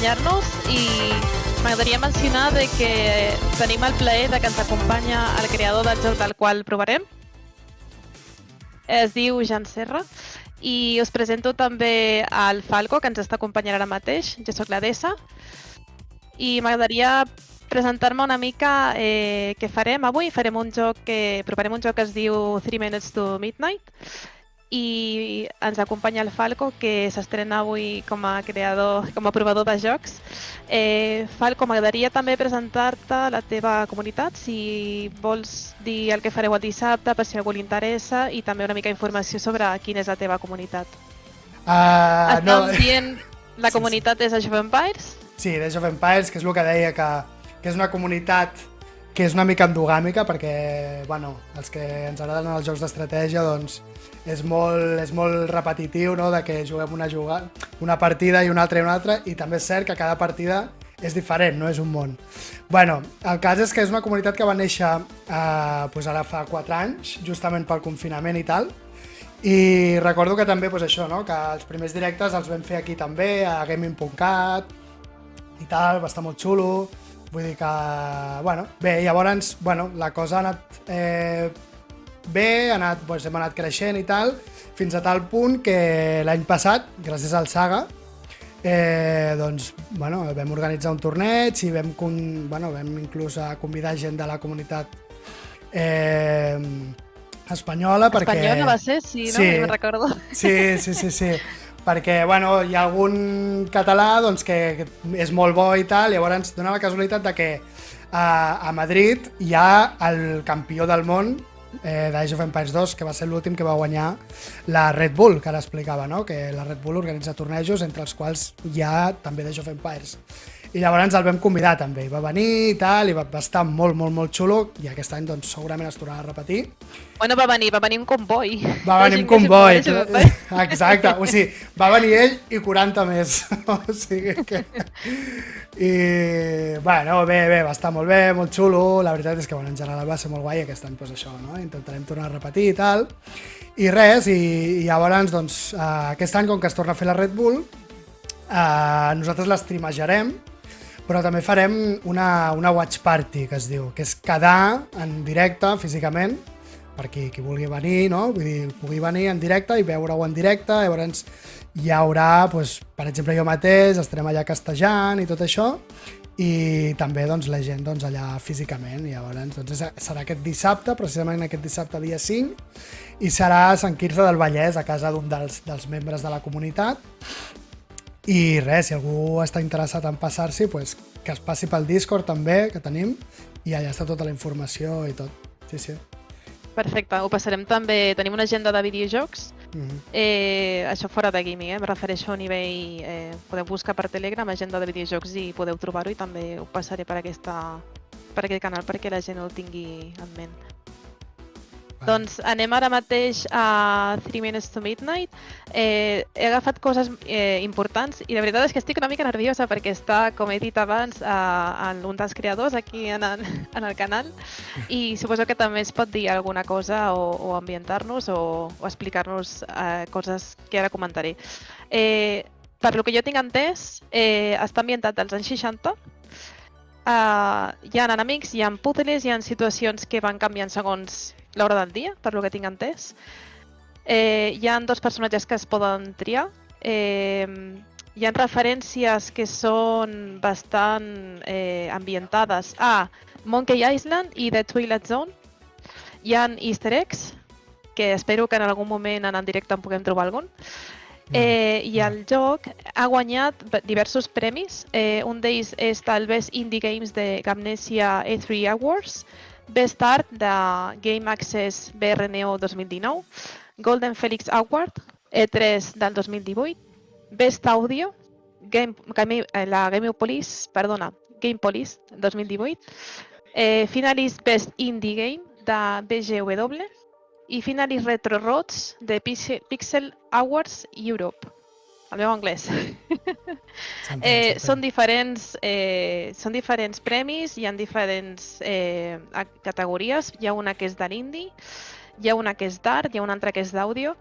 acompanyar-nos i m'agradaria mencionar que tenim el plaer que ens acompanya el creador del joc del qual provarem. Es diu Jan Serra i us presento també el Falco, que ens està acompanyant ara mateix. Jo soc la Dessa i m'agradaria presentar-me una mica què farem avui. Provarem un joc que es diu 3 Minutes to Midnight i ens acompanya el Falco, que s'estrena avui com a provador de jocs. Falco, m'agradaria també presentar-te la teva comunitat, si vols dir el que fareu el dissabte, per si a algú li interessa, i també una mica informació sobre quina és la teva comunitat. Estem dient la comunitat és Age of Empires? Sí, Age of Empires, que és el que deia, que és una comunitat que és una mica endogàmica, perquè els que ens agraden els jocs d'estratègia doncs és molt repetitiu, no? De que juguem una partida i una altra, i també és cert que cada partida és diferent, no és un món. El cas és que és una comunitat que va néixer ara fa 4 anys, justament pel confinament i tal, i recordo que també això, no? Que els primers directes els vam fer aquí també, a Gaming.cat i tal, va estar molt xulo. Vull dir que, bé, llavors, la cosa ha anat bé, hem anat creixent i tal, fins a tal punt que l'any passat, gràcies al Saga, vam organitzar un torneig i vam inclús convidar gent de la comunitat espanyola. Espanyola va ser? Sí, no? No me'n recordo. Sí. Perquè hi ha algun català que és molt bo i tal, llavors dona la casualitat de que a Madrid hi ha el campió del món d'Age of Empires 2, que va ser l'últim que va guanyar la Red Bull, que ara explicava, no? Que la Red Bull organitza tornejos entre els quals hi ha també d'Age of Empires. I llavors el vam convidar també, i va venir i tal, i va estar molt xulo, i aquest any doncs segurament es tornarà a repetir. Va venir un comboi. Va venir un comboi, exacte, o sigui, va venir ell i 40 més, o sigui que... I, bé, va estar molt bé, molt xulo, la veritat és que en general va ser molt guai aquest any, doncs això, no? Intentarem tornar a repetir i tal, i res, i llavors, doncs, aquest any, com que es torna a fer la Red Bull, nosaltres l'estreamejarem, però també farem una watch party, que es diu, que és quedar en directe, físicament, per qui vulgui venir, no? Vull dir, pugui venir en directe i veure-ho en directe, llavors hi haurà, per exemple, jo mateix, estarem allà castejant i tot això, i també la gent allà físicament, i llavors serà aquest dissabte, precisament aquest dissabte dia 5, i serà a Sant Quirze del Vallès, a casa d'un dels membres de la comunitat. I res, si algú està interessat en passar-s'hi, que es passi pel Discord també, que tenim, i allà està tota la informació i tot. Sí. Perfecte, ho passarem també. Tenim una agenda de videojocs, això fora de gaming, em refereixo a nivell... podeu buscar per Telegram agenda de videojocs i podeu trobar-ho, i també ho passaré per aquest canal perquè la gent ho tingui en ment. Doncs anem ara mateix a 3 Minutes to Midnight. He agafat coses importants i la veritat és que estic una mica nerviosa perquè està, com he dit abans, un dels creadors aquí en el canal, i suposo que també es pot dir alguna cosa o ambientar-nos o explicar-nos coses que ara comentaré. Per lo que jo tinc entès, està ambientat als anys 60. Hi ha enemics, hi ha púzels, hi ha situacions que van canviant segons l'hora del dia, per lo que tinc entès. Hi ha 2 personatges que es poden triar. Hi ha referències que són bastant ambientades a Monkey Island i The Twilight Zone. Hi ha easter eggs, que espero que en algun moment en directe en puguem trobar algun. I el joc ha guanyat diversos premis. Un d'ells és el Best Indie Games de Gamnesia E3 Awards, Best Art de Game Access BRNO 2019, Golden Felix Award E3 del 2018, Best Audio Game Police 2018, Finalist Best Indie Game de BGW i Finalist Retro Roads de Pixel Awards Europe. El meu anglès. Són diferents premis, hi ha diferents categories. Hi ha una que és de l'indie, hi ha una que és d'art, hi ha una altra que és d'àudio.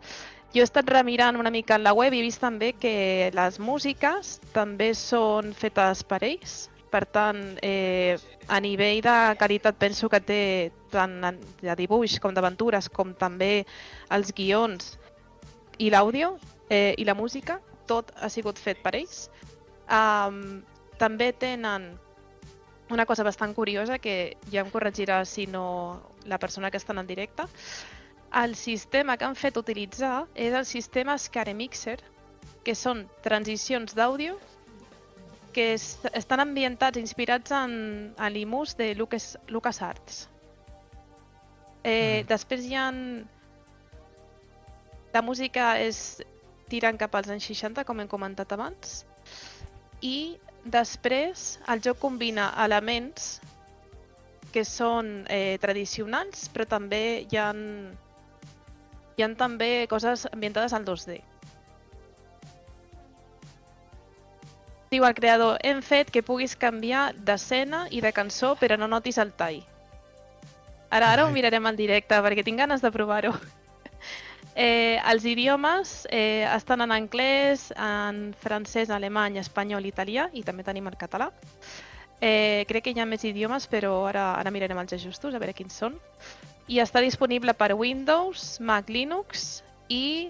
Jo he estat remirant una mica en la web i he vist també que les músiques també són fetes per ells. Per tant, a nivell de qualitat penso que té tant de dibuix com d'aventures, com també els guions i l'àudio i la música, tot ha sigut fet per ells. També tenen una cosa bastant curiosa que ja em corregirà si no la persona que està en directe. El sistema que han fet utilitzar és el sistema Scare Mixer, que són transicions d'àudio que estan ambientats, inspirats en l'IMUS de LucasArts. Després hi ha... La música és tirant cap als anys 60, com hem comentat abans, i després el joc combina elements que són tradicionals, però també hi ha també coses ambientades al 2D. Diu el creador, hem fet que puguis canviar d'escena i de cançó però no notis el tall. Ara ho mirarem en directe perquè tinc ganes de provar-ho. Els idiomes estan en anglès, en francès, alemany, espanyol, italià i també tenim el català. Crec que hi ha més idiomes, però ara mirarem els ajustos, a veure quins són. I està disponible per Windows, Mac, Linux i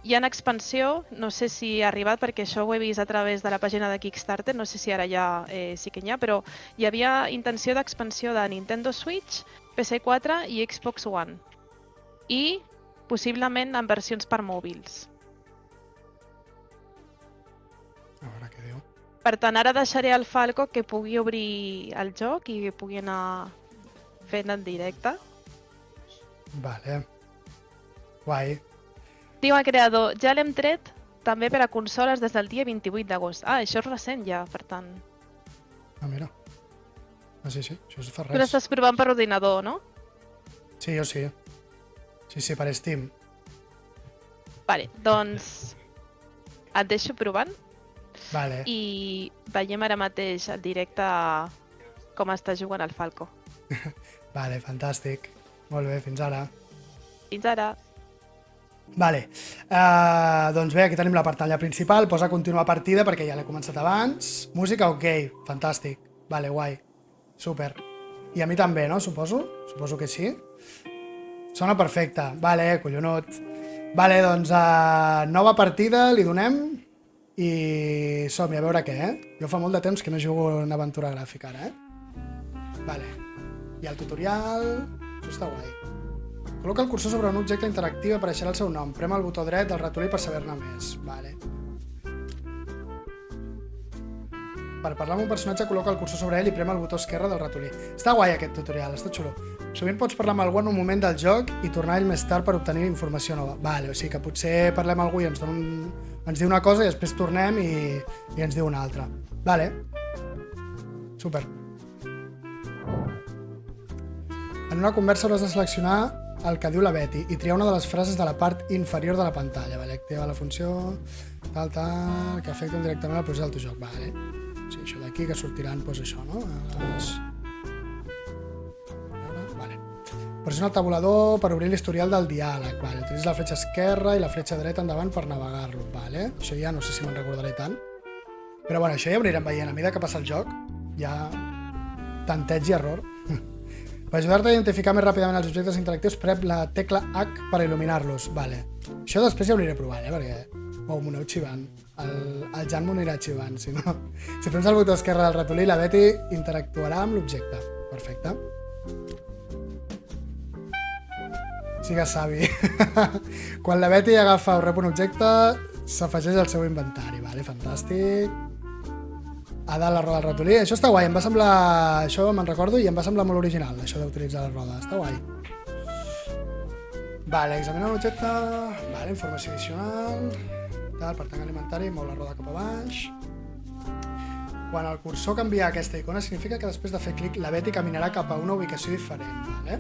hi ha una expansió, no sé si ha arribat perquè això ho he vist a través de la pàgina de Kickstarter, no sé si ara ja sí que n'hi ha, però hi havia intenció d'expansió de Nintendo Switch, PS4 i Xbox One. I possiblement en versions per mòbils. A veure què diu. Per tant, ara deixaré al Falco que pugui obrir el joc i que pugui anar fent en directe. Vale. Guai. Diu el creador, ja l'hem tret també per a consoles des del dia 28 d'agost. Això és recent ja, per tant. Ah, mira. Sí, això es fa Tu res. l'estàs provant per ordinador, no? Sí, jo sí. Sí, per Steam. Vale, doncs et deixo provant Vale. i veiem ara mateix el directe com està jugant el Falco. Vale, fantàstic. Molt bé, fins ara. Fins ara. Vale, doncs bé, aquí tenim la pantalla principal, posa continuar partida perquè ja l'he començat abans. Música, ok, fantàstic. Vale, guai, super. I a mi també, no? Suposo? Suposo que sí. Sona perfecte. Vale, collonut. Vale, doncs nova partida, li donem i som-hi, a veure què, Jo fa molt de temps que no jugo una aventura gràfica ara, Vale. I el tutorial... Això està guai. Col·loca el cursor sobre un objecte interactiu i apareixerà el seu nom. Prem el botó dret del ratolí per saber-ne més. Vale. Per parlar amb un personatge, col·loca el cursor sobre ell i prem el botó esquerre del ratolí. Està guai aquest tutorial, està xulo. Sovint pots parlar amb algú en un moment del joc i tornar ell més tard per obtenir informació nova. Vale, o sigui que potser parlem amb algú i ens diu una cosa i després tornem i ens diu una altra. Vale. Super. En una conversa hauràs de seleccionar el que diu la Betty i triar una de les frases de la part inferior de la pantalla. Vale, activa la funció tal, que afecta directament al procés del teu joc. Vale. O sigui, això d'aquí que sortiran, doncs això, no? Vale. Pressiona el tabulador per obrir l'historial del diàleg. Vale. Utilitza la fletxa esquerra i la fletxa dreta endavant per navegar-lo. Vale. Això ja no sé si me'n recordaré tant. Però bueno, això ja ho anirem veient. A mesura que passa el joc, ja tanteig i error. Per ajudar-te a identificar més ràpidament els objectes interactius, prem la tecla H per il·luminar-los. Vale. Això després ja ho aniré provant, perquè m'ho aneu xivant. El Jan m'ho anirà xivant, si no. Si prems el botó esquerre del ratolí, la Betty interactuarà amb l'objecte. Perfecte. Sigues savi. Quan la Betty agafa o rep un objecte, s'afegeix al seu inventari. Vale, fantàstic. A dalt la roda del ratolí. Això està guai, em va semblar... Això me'n recordo i em va semblar molt original, això d'utilitzar la roda. Està guai. Vale, examinar l'objecte... Vale, informació addicional... Tal, per tant alimentari, mou la roda cap a baix... Quan el cursor canvia aquesta icona, significa que després de fer clic, la Betty caminarà cap a una ubicació diferent, vale?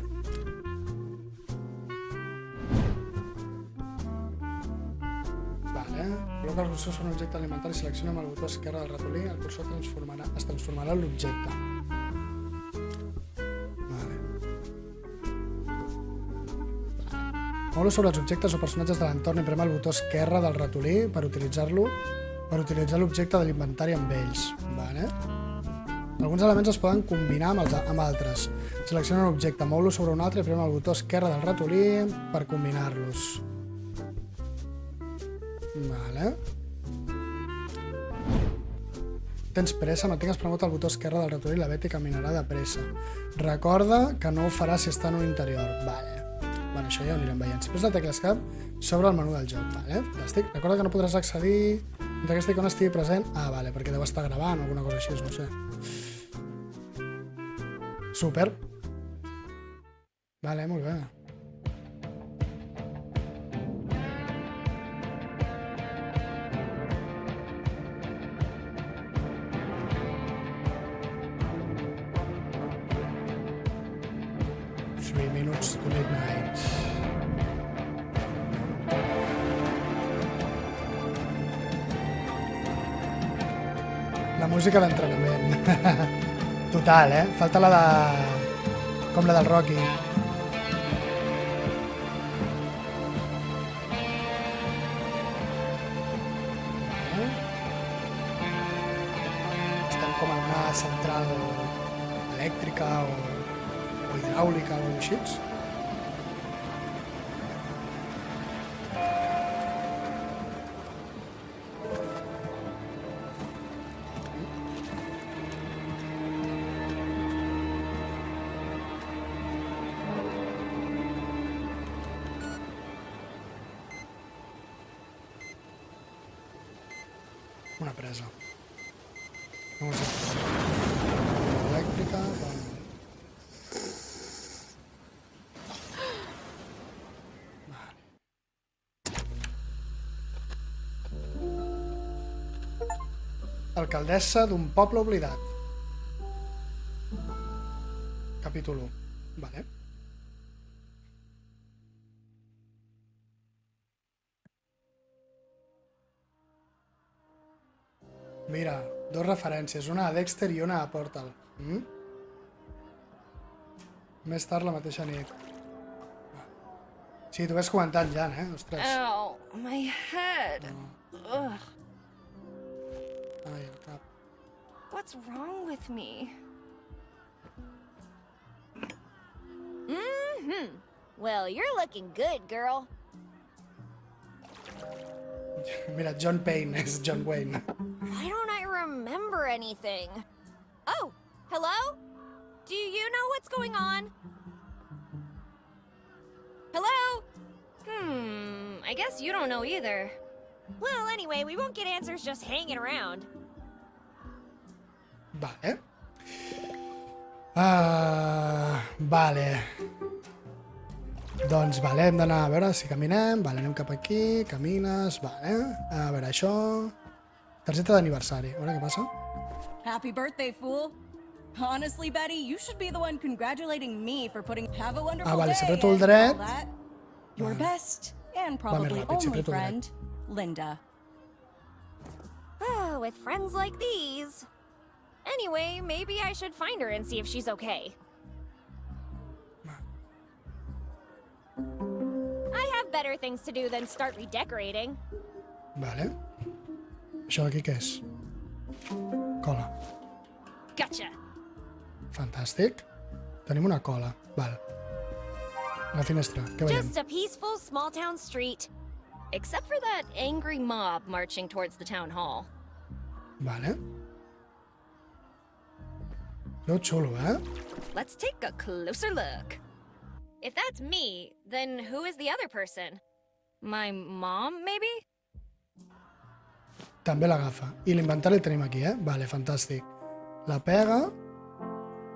Col·loca el cursor sobre un objecte alimentari i selecciona amb el botó esquerre del ratolí, el cursor es transformarà en l'objecte. Vale. Mou-lo sobre els objectes o personatges de l'entorn i prema el botó esquerre del ratolí per utilitzar l'objecte de l'inventari amb ells. Vale. Alguns elements es poden combinar amb altres. Selecciona un objecte, mou-lo sobre un altre i prema el botó esquerre del ratolí per combinar-los. Vale. Tens pressa, mantingues premut el botó esquerre del ratolí i la Betty caminarà de pressa. Recorda que no ho farà si està en un interior. Vale. Bueno, això ja ho anirem veient. Si pressa la tecla Escape, s'obre el menú del joc. Vale, fantàstic. Recorda que no podràs accedir mentre aquesta icona estigui present. Ah, vale, perquè deu estar gravant o alguna cosa així, no sé. Super. Vale, molt bé. Minutes to midnight. La música d'entrenament. Total, Falta la de... com la del Rocky. Estem com en una central elèctrica o hidràulica o així. Una presa. Vamos a ver. Elèctrica. Alcaldessa d'un poble oblidat. Capítol 1. Vale. Mira, dos referències, una a Dexter i una a Portal. Més tard la mateixa nit. Sí, t'ho ves comentant ja, Ostres. Ow, my head. Ugh. Ai, el cap. What's wrong with me? Well, you're looking good, girl. Mira, John Payne és John Wayne. Why don't I remember anything? Oh, hello? Do you know what's going on? Hello? I guess you don't know either. Well, anyway, we won't get answers just hanging around. Vale. Vale. Doncs, vale, hem d'anar a veure si caminem. Vale, anem cap aquí, camines, vale. A veure, això... Targeta d'aniversari, a veure què passa. Happy birthday, fool. Honestly, Betty, you should be the one congratulating me for putting have a wonderful vale, day si apreto el and all dret. that. Your best and més probably ràpid, si only apreto el dret. friend, Linda. Oh, with friends like these. Anyway, maybe I should find her and see if she's okay. I have better things to do than start redecorating. Vale. Això d'aquí què és? Cola. Gotcha. Fantàstic. Tenim una cola. Val. La finestra, què veiem? Just a peaceful small town street. Except for that angry mob marching towards the town hall. Vale. No xulo, Let's take a closer look. If that's me, then who is the other person? My mom, maybe? També l'agafa. I l'inventari el tenim aquí, Vale, fantàstic. La pega...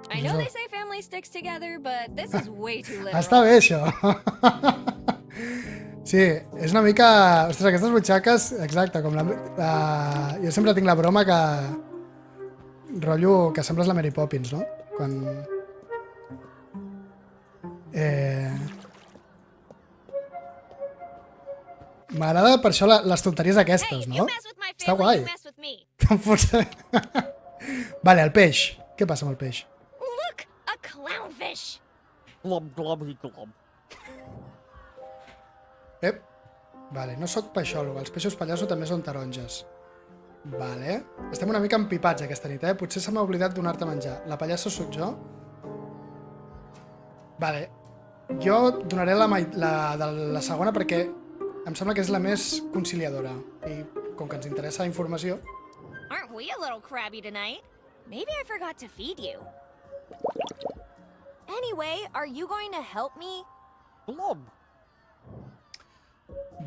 I know they say family sticks together, but this is way too literal. Està bé, això. Sí, és una mica... Ostres, aquestes butxaques, exacte, com la... Jo sempre tinc la broma que... Rotllo que sembles la Mary Poppins, no? Quan... M'agrada per això les tonteries aquestes, no? Està guai. Com potser... Vale, el peix. Què passa amb el peix? Look, a clownfish. Glom, glom, glom. Ep. Vale, no sóc peixòloga. Els peixos pallasso també són taronges. Vale. Estem una mica empipats aquesta nit, Potser se m'ha oblidat donar-te menjar. La pallassa sóc jo. Vale. Jo donaré la segona perquè em sembla que és la més conciliadora. I com que ens interessa la informació... Aren't we a little crabby tonight? Maybe I forgot to feed you. Anyway, are you going to help me? Glob.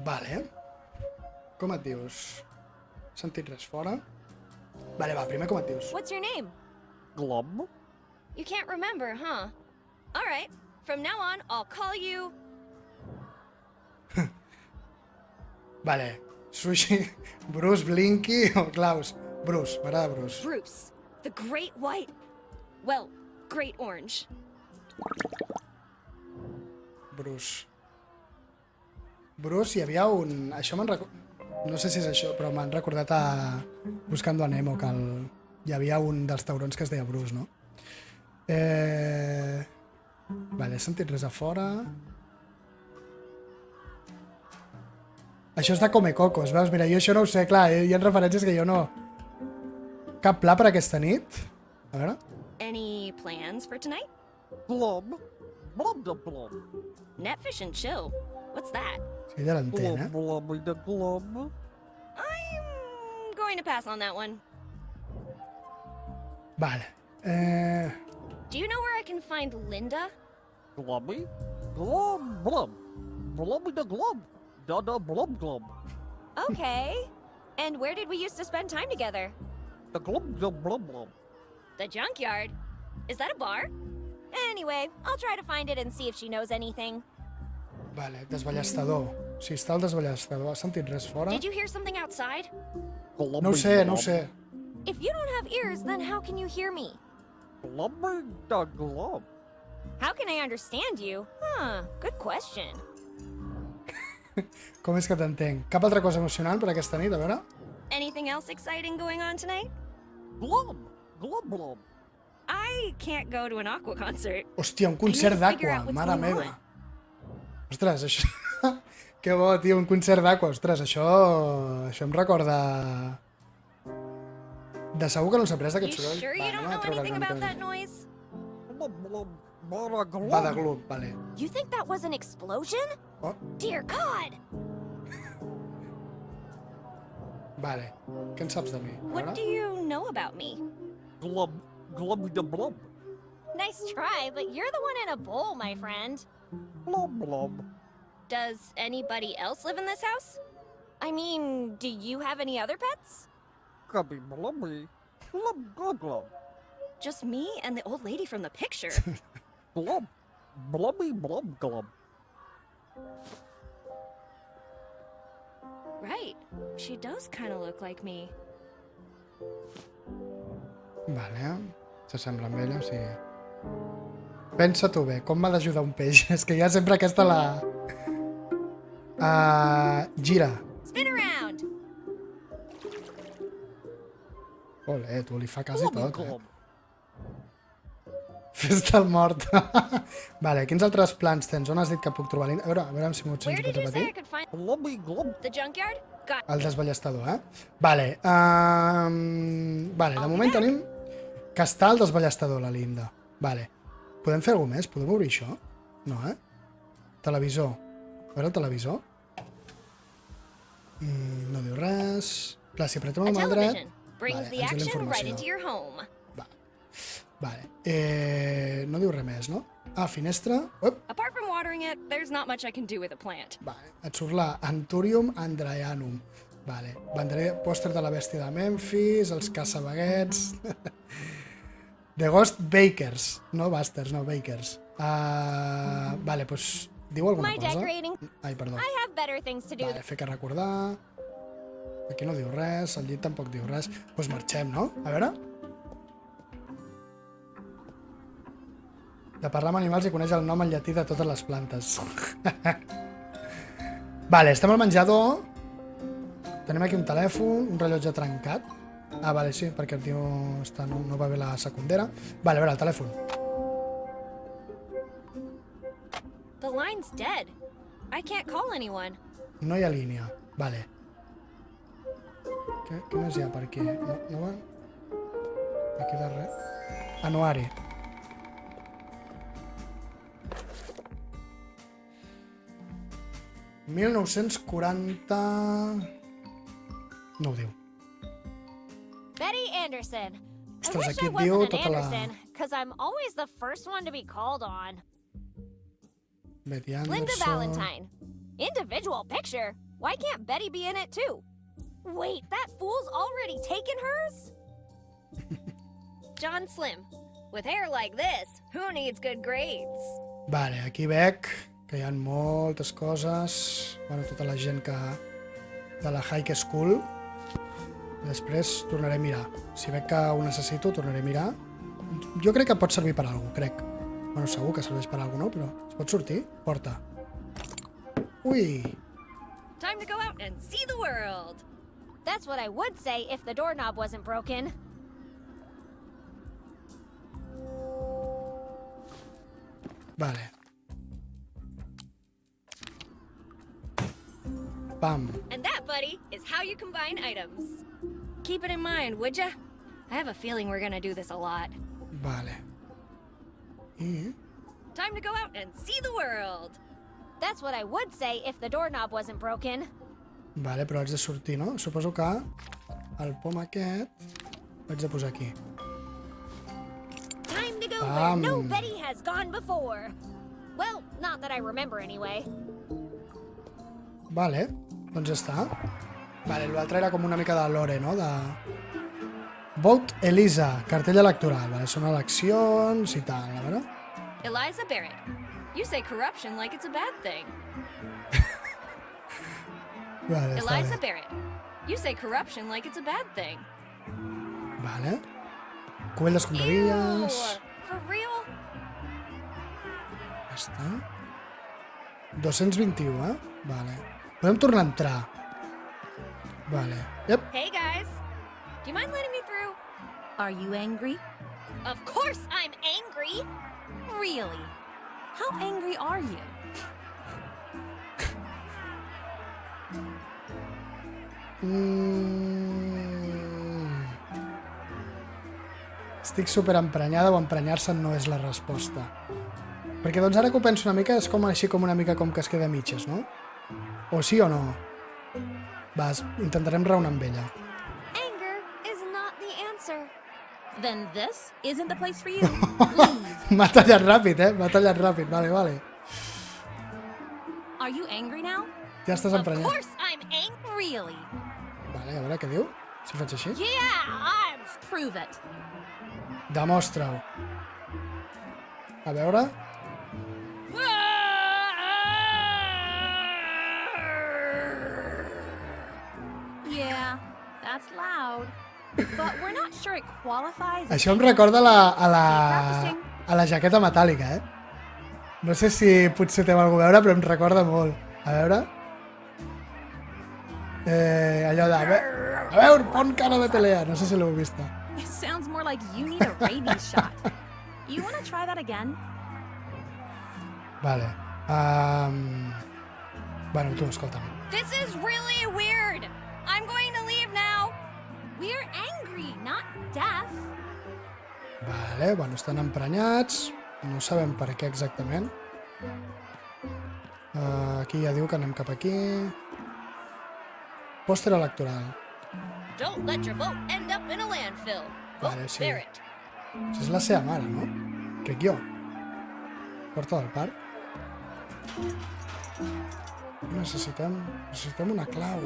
Vale. Com et dius? He sentit res fora? Vale, va, primer com et dius? What's your name? Glob. You can't remember, huh? All right. From now on, I'll call you... Vale. Sushi, Bruce, Blinky o Klaus? Bruce, m'agrada Bruce. Bruce, the Great White... Well, Great Orange. Bruce. Bruce, hi havia un... Això me'n no sé si és això, però m'han recordat a Buscando a Nemo, que hi havia un dels taurons que es deia Bruce, no? Vale, he sentit res a fora. Això és de Come Cocos, veus? Mira, jo això no ho sé, clar, hi ha referències que jo no... Cap pla per aquesta nit? A veure... Any plans for tonight? Glob. Blob de blob. Netfish and chill. What's that? Sí, ja l'entén, Glob, blob de glob. I'm going to pass on that one. Vale. Do you know where I can find Linda? Globby. Glob, blob. Blobby de glob. Da blob glob. Okay. And where did we used to spend time together? The glob de blob blob. The junkyard. Is that a bar? Anyway, I'll try to find it and see if she knows anything. Vale, desballestador. Si està el desballestador, has sentit res fora? Did you hear something outside? Globby No ho sé, no ho glob. sé. If you don't have ears, then how can you hear me? Globby de glob. How can I understand you? Huh, good question. Com és que t'entenc? Cap altra cosa emocionant per aquesta nit, a veure? Anything else exciting going on tonight? Glob. Glob blob. I can't go to an aqua concert. Hòstia, un concert I need to figure d'aqua, out what's mare going meva. on. Ostres, això... Que bo, tio, un concert d'aqua. Ostres, això em recorda... De segur que no s'ha pres You aquest soroll. sure you don't know anything about that noise? Glob blob. Bara glob. Va de glub, vale. You think that was an explosion? Oh, Dear God! vale. Què en saps de mi? A What veure? do you know about me? Glob. Globby de blob. Nice try, but you're the one in a bowl, my friend. Blob blob. Does anybody else live in this house? I mean, do you have any other pets? Cubby blobby. Glob glob glob. Just me and the old lady from the picture. Glob. Blobby blob glob. Right. She does kind of look like me. Vale. S'assembla amb ella, o sigui... Pensa tu bé, com m'ha d'ajudar un peix? És que hi ha sempre aquesta la... Gira. Spin around! Ole, tu li fa quasi Globby tot, glob. Fes-te el mort. Vale, quins altres plans tens? On has dit que puc trobar l'Inda? A veure si m'ho Where sents did you say I repetir. could find Globby glob. the junkyard? Got El desballestador, Vale, vale, de moment tenim que està el desballestador, la Linda. Vale. Podem fer alguna més? Podem obrir això? No, Televisor. A veure el televisor. No diu res. Clar, si apretem a amb el dret... television. Brings Vale, the ens diu la action right informació. into your home. Vale. No diu res més, no? Finestra. Apart from watering it, there's not much I can do with a plant. Vale. Et surt la Anthurium andreanum. Vale. Pòster de la bèstia de Memphis, els caçabaguets... The Ghost Bakers. No Busters, no Bakers. Vale, doncs... Diu alguna My cosa? decorating. Ai, perdó. I have better things to do. Vale, fer que recordar... Aquí no diu res, el llit tampoc diu res. Doncs marxem, no? A veure... De parlar amb animals i coneix el nom en llatí de totes les plantes. Vale, estem al menjador. Tenim aquí un telèfon, un rellotge trencat. Vale, sí, perquè el tio no va bé la secundera. Vale, a veure, el telèfon. The line's dead. I can't call anyone. No hi ha línia. Vale. Què més hi ha per aquí? No va? Aquí darrere. Anuari. ...1940... No ho diu. Betty Anderson. Ostres, I wish aquí I et diu wasn't an tota la... Anderson, because I'm always the first one to be called on. Betty Linda Anderson... Valentine. Individual picture. Why can't Betty be in it too? Wait, that fool's already taken hers? John Slim. With hair like this, who needs good grades? Vale, aquí veig que hi ha moltes coses. Bueno, tota la gent que... de la high school. Després tornaré a mirar. Si veig que ho necessito, tornaré a mirar. Jo crec que pot servir per alguna cosa, crec. Bueno, segur que serveix per alguna cosa, no? Però es pot sortir? Porta. Ui! Time to go out and see the world. That's what I would say if the doorknob wasn't broken. Vale. Pam. And that, buddy, is how you combine items. Keep it in mind, would ya? I have a feeling we're gonna do this a lot. Vale. I... Time to go out and see the world. That's what I would say if the doorknob wasn't broken. Vale, però haig de sortir, no? Suposo que el pom aquest l'haig de posar aquí. Time to go where no Betty has gone before. Well, not that I remember anyway. Vale, doncs ja està. Vale, l'altre era com una mica de lore, no? De... Vote Elisa, cartell electoral. Vale, són eleccions i tal, a veure. Eliza Barrett. You say corruption like it's a bad thing. Vale, està Eliza bé. Barrett. You say corruption like it's a bad thing. Vale. Cubell d'escombraries. For real? Ja està. 221, eh? Vale. Podem tornar a entrar. Vale. Yep. Hey guys. Do you mind letting me through? Are you angry? Of course I'm angry. Really? How angry are you? Estic super emprenyada o emprenyar-se no és la resposta. Perquè doncs ara que ho penso una mica és com així com una mica com que es queda a mitges, no? O sí o no? Vas, intentarem raonar amb ella. Anger is not the answer. Then this isn't the place for you. Leave. M'ha tallat ràpid, eh? M'ha tallat ràpid. Vale, vale. Are you angry now? Ja estàs Of emprenyat. course I'm angry. Really? Vale, a veure què diu. Si faig així. Yeah, I'm... Prove it. Demostra-ho. A veure. Yeah, that's loud. But we're not sure it qualifies. Això em recorda a la jaqueta metàl·lica, eh? No sé si potser té alguna a veure, però em recorda molt. A veure... allò de... A veure, pon cara de pelea. No sé si l'heu vista. It sounds more like you need a rabies shot. You want to try that again? Vale. Bueno, tu, escolta'm. This is really weird. I'm going to leave now. We're angry, not deaf. Vale, bueno, estan emprenyats. No sabem per què exactament. Aquí ja diu que anem cap aquí. Pòster electoral. Don't let your vote end up in a landfill. Vote Vale, sí. Barrett. Això és la seva mare, no? Crec jo. Porta del parc. Necessitem una clau.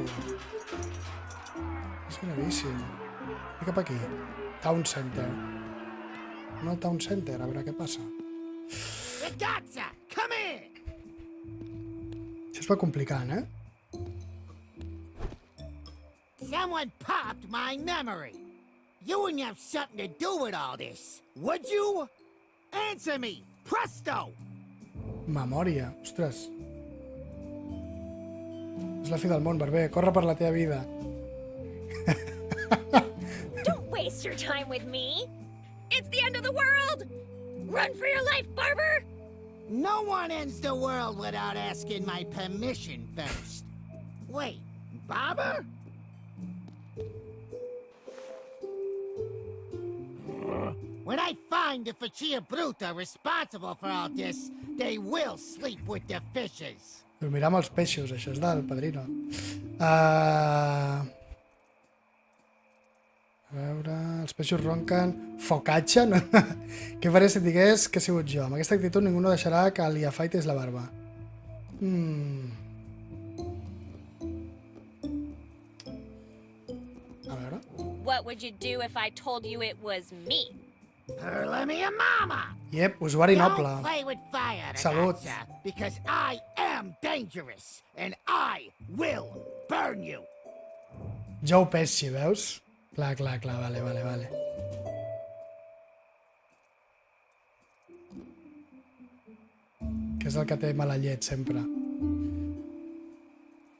És gravíssim. I cap aquí. Town Center. No al Town Center, a veure què passa. Ragazza, come in! Això es va complicant, eh? Someone popped my memory. You wouldn't have something to do with all this, would you? Answer me, presto! Memòria, ostres. És la fi del món, Barber. Corre per la teva vida. Don't waste your time with me. It's the end of the world. Run for your life, Barber. No one ends the world without asking my permission first. Wait, Barber? When I find the Faccia Bruta responsible for all this, they will sleep with the fishes. Dormirà amb els peixos, això és del Padrino. A veure... Els peixos ronquen... Focaccia? No? Què faré si et digués que he sigut jo? Amb aquesta actitud ningú no deixarà que li afaitis la barba. A veure... What would you do if I told you it was me? Let me a mama! Iep, usuari noble. Don't play with fire, Salut. ragazza, because I am dangerous, and I will burn you. Joe Pesci, veus? Clar, vale. Que és el que té mala llet, sempre.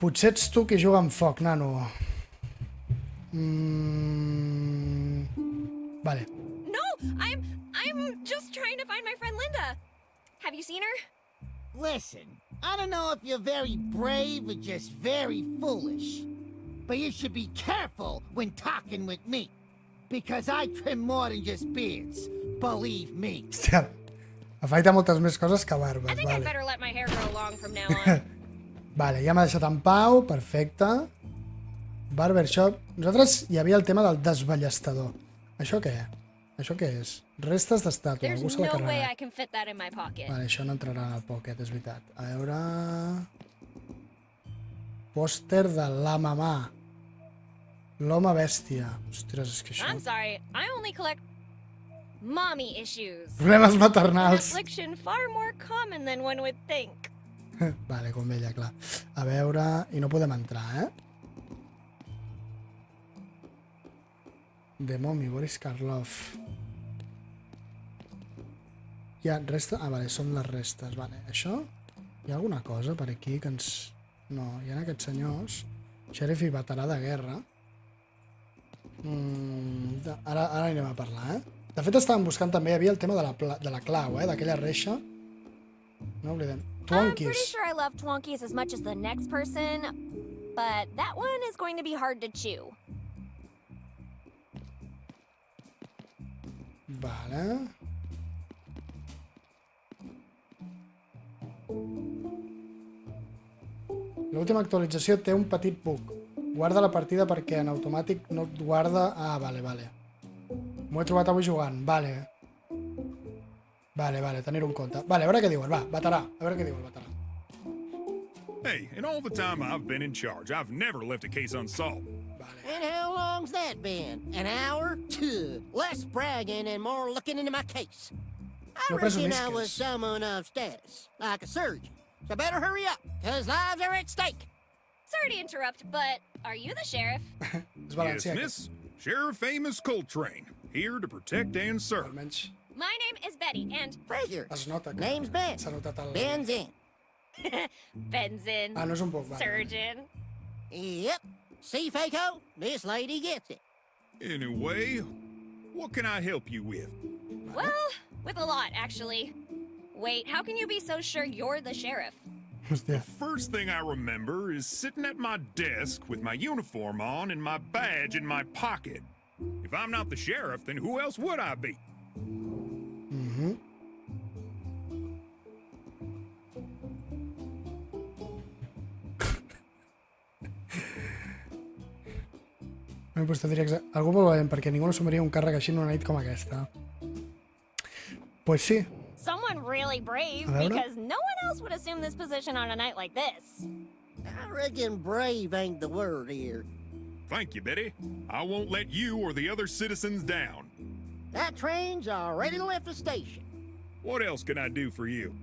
Potser ets tu qui juga amb foc, nano. Vale. No, I'm just trying to find my friend Linda. Have you seen her? Listen, I don't know if you're very brave or just very foolish, but you should be careful when talking with me, because I trim more than just beards, believe me. Hòstia, afaita moltes més coses que barbes, I think I'd vale. better let my hair grow long from now on. Vale, ja m'ha deixat en pau, perfecte. Barbershop. Nosaltres hi havia el tema del desballestador. Això què? Això què és? Restes d'estàtua, There's algú se l'ha no way carregat. I can fit that in my pocket. Vale, això no entrarà en el pocket, és veritat. A veure... Pòster de la mamà. L'home bèstia. Ostres, és que això... I'm sorry, I only collect mommy issues. Problemes An maternals. affliction far more common than one would think. Vale, com ella, clar. A veure... I no podem entrar, eh? The Mommy, Boris Karloff. Hi ha restes... Ah, vale, són les restes. Vale, això... Hi ha alguna cosa per aquí que ens... No, hi ha aquests senyors. Xèrif i veterà de guerra. Ara anirem a parlar, eh? De fet, estàvem buscant també, hi havia el tema de la clau, eh? D'aquella reixa. No oblidem. I'm pretty Twonkies. sure I love Twonkies as much as the next person, but that one is going to be hard to chew. Vale. L'última actualització té un petit bug. Guarda la partida perquè en automàtic no et guarda... Ah, vale. M'ho he trobat avui jugant. Vale, tenir-ho en compte. Vale, a veure què diuen. Va, veterà. A veure què diu el veterà. Hey, in all the time I've been in charge, I've never left a case unsolved. And how long's that been? An hour? Two. Less bragging and more looking into my case. I No reckon I presumisques. was someone of status, like a surgeon. So better hurry up, because lives are at stake. Sorry to interrupt, but are you the sheriff? És Yes, valencià. miss. Sheriff Amos Coltrane, here to protect and serve. Almenys My name is Betty, and Pleasure. es nota que Name's Ben. s'ha notat el... Ben's in. Benzin, Ah, no és un bug, vale. surgeon. Yep. See, Faco? This lady gets it. Anyway, what can I help you with? Well, with a lot, actually. Wait, how can you be so sure you're the sheriff? Hòstia. First thing I remember is sitting at my desk with my uniform on and my badge in my pocket. If I'm not the sheriff, then who else would I be? M'he posat directe. Algú molt valent, perquè ningú no assumiria un càrrec així en una nit com aquesta. Pues sí. Someone really brave, A veure? because no one else would assume this position on a night like this. I reckon brave ain't the word here. Thank you, Betty. I won't let you or the other citizens down. That train's already left the station. What else can I do for you?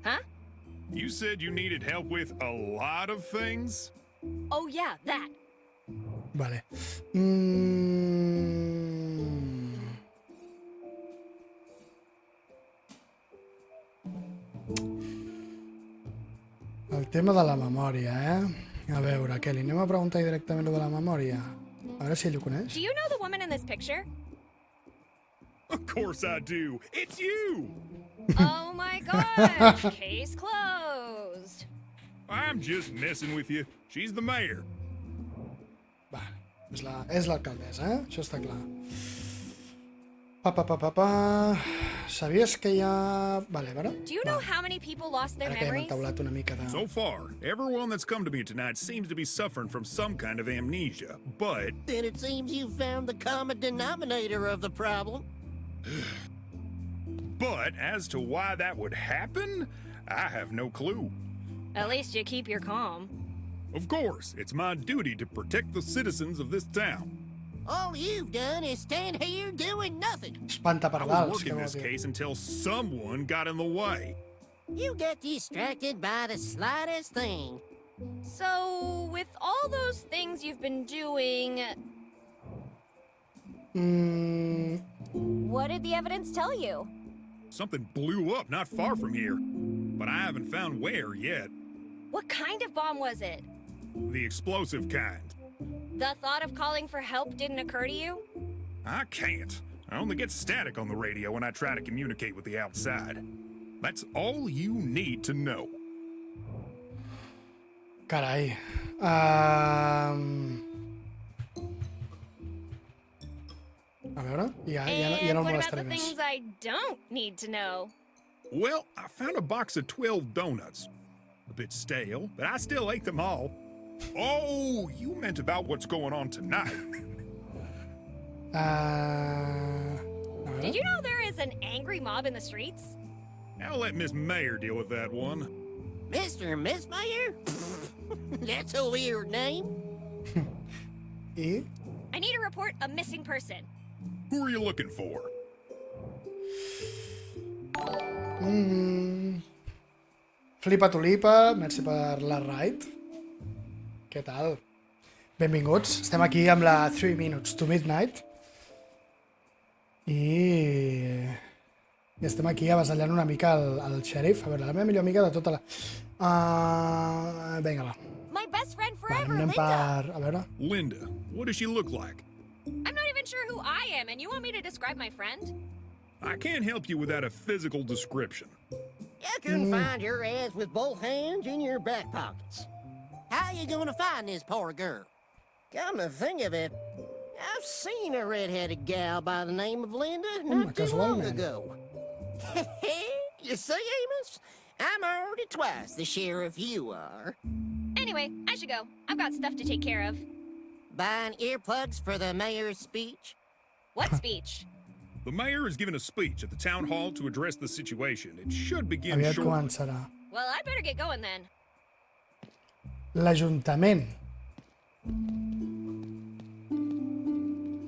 Huh? You said you needed help with a lot of things? Oh yeah, that. Vale. El tema de la memòria, eh? A veure, què, li anem a preguntar directament lo de la memòria? A veure si ell ho coneix. Do you know the woman in this picture? Of course I do. It's you! Oh my gosh, case closed. I'm just messing with you. She's the mayor. Vale, és l'alcaldessa, Això està clar. Sabies que hi ha... Vale, a veure... Do you know how many people lost their Ara que hem memories? entaulat una mica de... So far, everyone that's come to me tonight seems to be suffering from some kind of amnesia, but Then it seems you found the common denominator of the problem. as to why that would happen, I have no clue. At least you keep your calm. Of course, it's my duty to protect the citizens of this town. All you've done is stand here doing nothing. Espanta I was pardals, working que vol this dir. case until someone got in the way. You get distracted by the slightest thing. So, with all those things you've been doing, what did the evidence tell you? Something blew up not far from here, but I haven't found where yet. What kind of bomb was it? The explosive kind. The thought of calling for help didn't occur to you? I can't. I only get static on the radio when I try to communicate with the outside. That's all you need to know. Carai. A veure, ja And no el what about molestaré the més. things I don't need to know? Well, I found a box of 12 donuts. A bit stale, but I still ate them all. Oh, you meant about what's going on tonight. A Did veure... you know there is an angry mob in the streets? I'll let Miss Mayor deal with that one. Mr. and Miss Mayor? That's a weird name. I? I need to report a missing person. Who are you looking for? Flipa tulipa, merci per la ride. Què tal? Benvinguts, estem aquí amb la 3 Minutes to Midnight. I estem aquí avasallant una mica el xèrif. A veure, la meva millor amiga de tota la... Vinga, va. My best friend Va, forever, anem Linda. per... A veure... Linda. What does she look like? I'm not even sure who I am, and you want me to describe my friend? I can't help you without a physical description. You can find your ass with both hands in your back pockets. How you gonna find this poor girl? Come to think of it, I've seen a red-headed gal by the name of Linda not too long casualment. ago. You see, Amos? I'm already twice the sheriff you are. Anyway, I should go. I've got stuff to take care of. Buying earplugs for the mayor's speech? What speech? The mayor is giving a speech at the town hall to address the situation. It should begin Aviat shortly. començarà. Well, I better get going then. L'Ajuntament.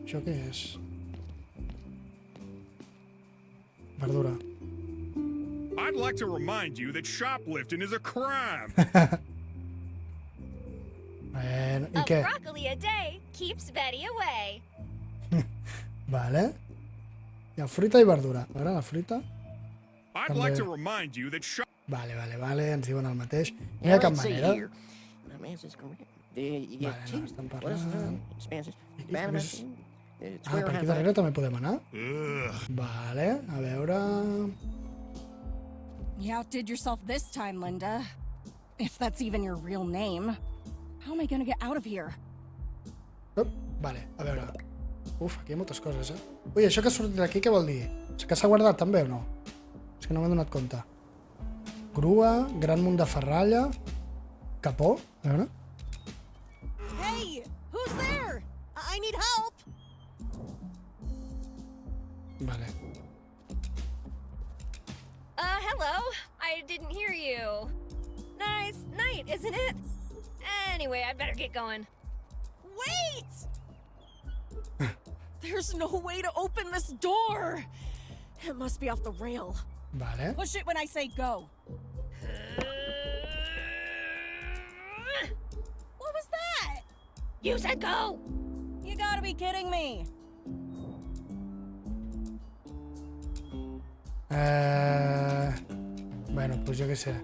Això què és? Verdura. I'd like to remind you that shoplifting is a crime. Bueno, i A què? broccoli a day keeps Betty away. Vale. Hi ha fruita i verdura. A veure, la fruita... I'd També. like to remind you that Vale, ens diuen el mateix. No hi Now, ha cap let's see manera. here. My math's is correct. You get Vale, two. no, estan What is parlant. expenses? Aquí Bad més- enough. It's Ah, where per I aquí have darrere també podem anar. Ugh. Vale, a veure... You outdid yourself this time, Linda. If that's even your real name. How am I gonna get out of here? Vale, a veure... Uf, aquí hi ha moltes coses, Ui, això que ha sortit d'aquí què vol dir? Que s'ha guardat també o no? És que no m'he donat compte. Grua, gran munt de ferralla... Capó, a veure... Hey! Who's there? I need help! Vale. Hello. I didn't hear you. Nice night, isn't it? Anyway, I better get going. Wait! There's no way to open this door! It must be off the rail. Vale. Push it when I say go. What was that? You said go! You gotta be kidding me. Bueno, doncs jo què sé.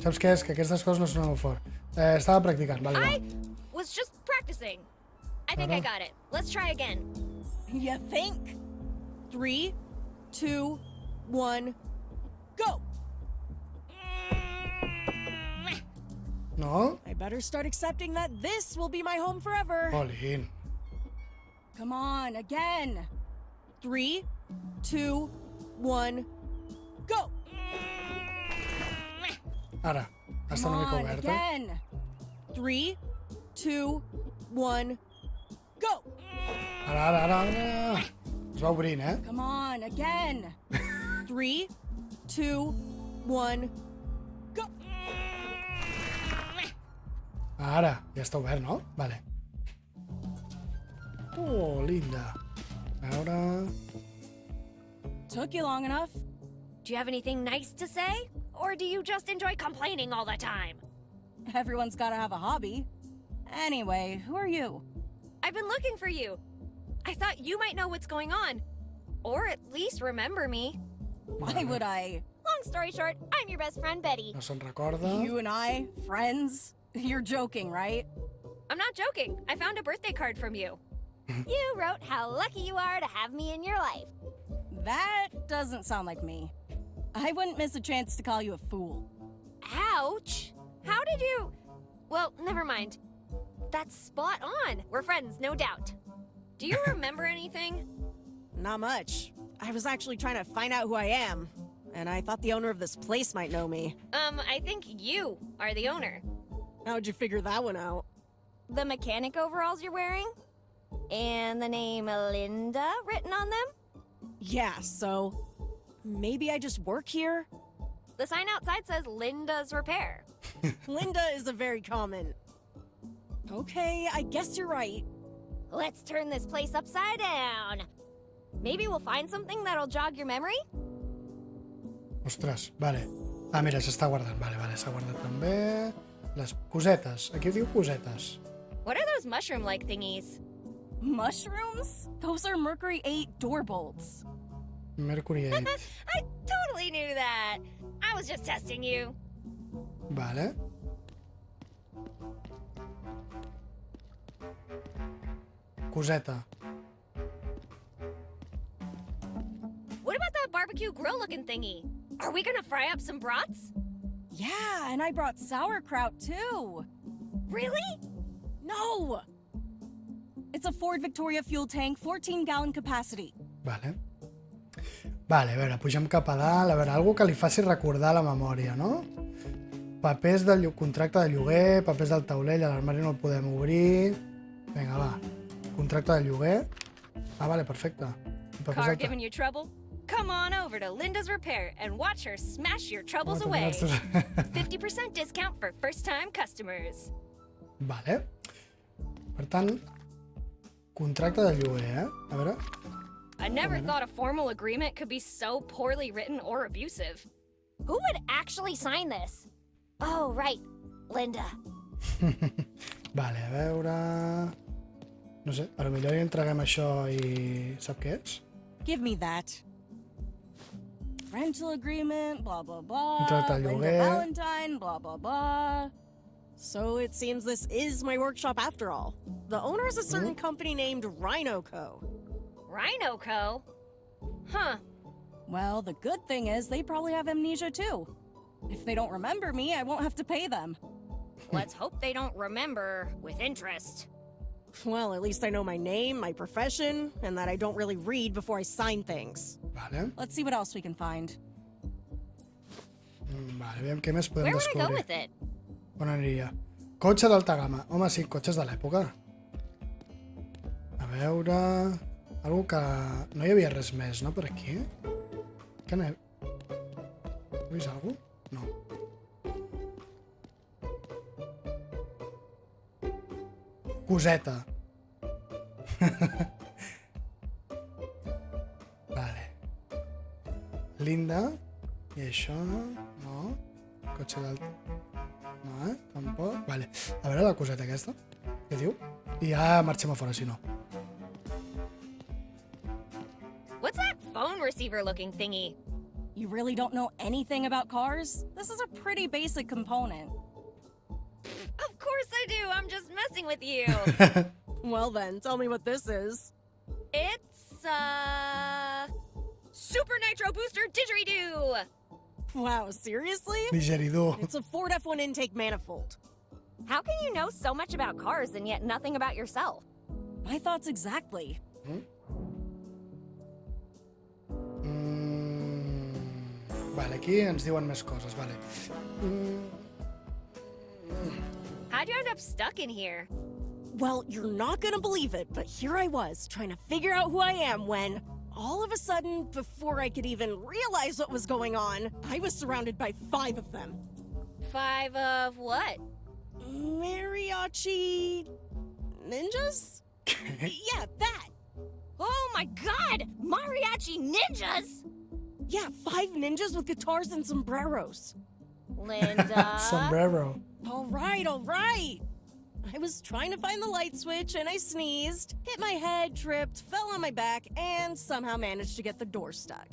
Saps què és? Que aquestes coses no sonen molt fort. Estava practicant, vale, I va. was just practicing. I think I got it. Let's try again. You think? 3, 2, 1, Go! No? I better start accepting that this will be my home forever. Jolín. Come on, again. 3, 2, 1, go! Ara, està Come una mica on, oberta. again. 3, 2, 1, go! Ara. Es va obrint, eh? Come on, again. 3, 2, 1, go! Ara, ja està obert, no? Vale. Oh, linda. A veure... Took you long enough. Do you have anything nice to say? Or do you just enjoy complaining all the time? Everyone's gotta have a hobby. Anyway, who are you? I've been looking for you. I thought you might know what's going on. Or at least remember me. Why would I? Long story short, I'm your best friend, Betty. No se'n recorda. You and I? Friends? You're joking, right? I'm not joking. I found a birthday card from you. You wrote how lucky you are to have me in your life. That doesn't sound like me. I wouldn't miss a chance to call you a fool. Ouch! How did you... Well, never mind. That's spot on. We're friends, no doubt. Do you remember anything? Not much. I was actually trying to find out who I am, and I thought the owner of this place might know me. I think you are the owner. How'd you figure that one out? The mechanic overalls you're wearing? And the name Linda written on them? Yeah, so maybe I just work here? The sign outside says Linda's Repair. Linda is a very common. Okay, I guess you're right. Let's turn this place upside down. Maybe we'll find something that'll jog your memory? Ostres, vale. Ah, mira, s'està guardant. Vale, s'ha guardat també. Les cosetes. Aquí diu cosetes. What are those mushroom-like thingies? Mushrooms? Those are Mercury 8 door bolts. Mercury 8. I totally knew that. I was just testing you. Vale. Coseta. What about that barbecue grill-looking thingy? Are we gonna fry up some brats? Yeah, and I brought sauerkraut too. Really? No! It's a Ford Victoria fuel tank, 14-gallon capacity. Vale. Vale, a veure, pugem cap a dalt. A veure, algú que li faci recordar la memòria, no? Papers del contracte de lloguer, papers del taulell, l'armari no el podem obrir. Vinga, va. Contracte de lloguer. Ah, vale, perfecte. Papers Car del giving you trouble? Come on over to Linda's Repair and watch her smash your troubles away. 50% discount for first-time customers. Vale. Per tant, contracte de lloguer, eh? A veure... I never thought a formal agreement could be so poorly written or abusive. Who would actually sign this? Oh, right. Linda. Vale, a veure... No sé, potser li entreguem això i... Sap què ets? Give me that. Rental agreement, blah, blah, blah. Contracte de Linda lloguer. Valentine, blah, blah, blah. So it seems this is my workshop after all. The owner is a certain company named Rhino Co. Rhino Co. Huh. Well, the good thing is they probably have amnesia too. If they don't remember me, I won't have to pay them. Let's hope they don't remember with interest. Well, at least I know my name, my profession, and that I don't really read before I sign things. Vale. Let's see what else we can find. Vale, aviam què més podem Where would I go descobrir. with it? On aniria? Cotxe d'alta gamma. Home, sí, cotxes de l'època. A veure... Algo que... No hi havia res més, no, per aquí? Que no he... He vist algú? No. Coseta. Vale. Linda. I això... No. Cotxe d'alta... No, tampoc. Vale. A veure la coseta aquesta. Què diu? I ja marxem a fora, si no. What's that phone receiver looking thingy? You really don't know anything about cars? This is a pretty basic component. Of course I do. I'm just messing with you. Well then, tell me what this is. It's Super Nitro Booster Didgeridoo. Wow, seriously? Digeridor. It's a Ford F1 intake manifold. How can you know so much about cars and yet nothing about yourself? My thoughts exactly. Vale, aquí ens diuen més coses, vale. How'd you end up stuck in here? Well, you're not gonna believe it, but here I was, trying to figure out who I am when, all of a sudden, before I could even realize what was going on, I was surrounded by 5 of them. 5 of what? Mariachi... ninjas? Yeah, that! Oh my god! Mariachi ninjas! Yeah, 5 ninjas with guitars and sombreros. Linda? Sombrero. All right. I was trying to find the light switch and I sneezed, hit my head, tripped, fell on my back, and somehow managed to get the door stuck.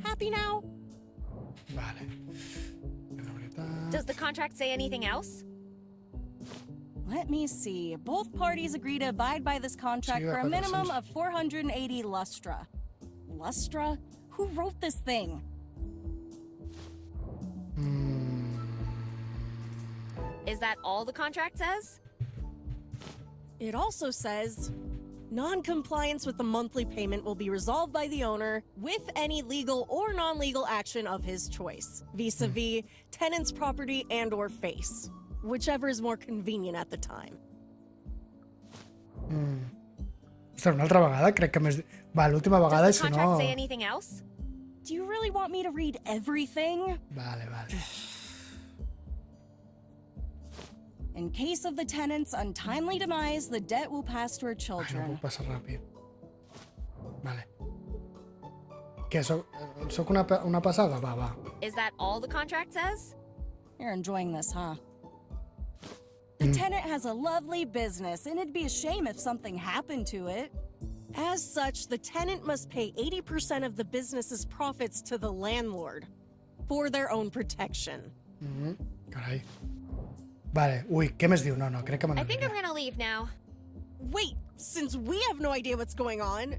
Happy now? Vale. La veritat... Does the contract say anything else? Let me see. Both parties agree to abide by this contract Sí, for a va, minimum 400. of 480 lustra. Lustra? Who wrote this thing? Is that all the contract says? It also says, non-compliance with the monthly payment will be resolved by the owner with any legal or non-legal action of his choice, vis-a-vis tenant's property and or face, whichever is more convenient at the time. Ostres, una altra vegada crec que més... Va, l'última vegada, Does i the si contract no... say anything else? Do you really want me to read everything? Vale. In case of the tenant's untimely demise, the debt will pass to her Ai, no children. puc passar ràpid. Vale. Què, soc una passada? Va. Is that all the contract says? You're enjoying this, huh? The tenant has a lovely business, and it'd be a shame if something happened to it. As such, the tenant must pay 80% of the business's profits to the landlord for their own protection. Carai. Vale, ui, què més diu? No, crec que me I think I'm n'aniré. gonna leave now. Wait, since we have no idea what's going on,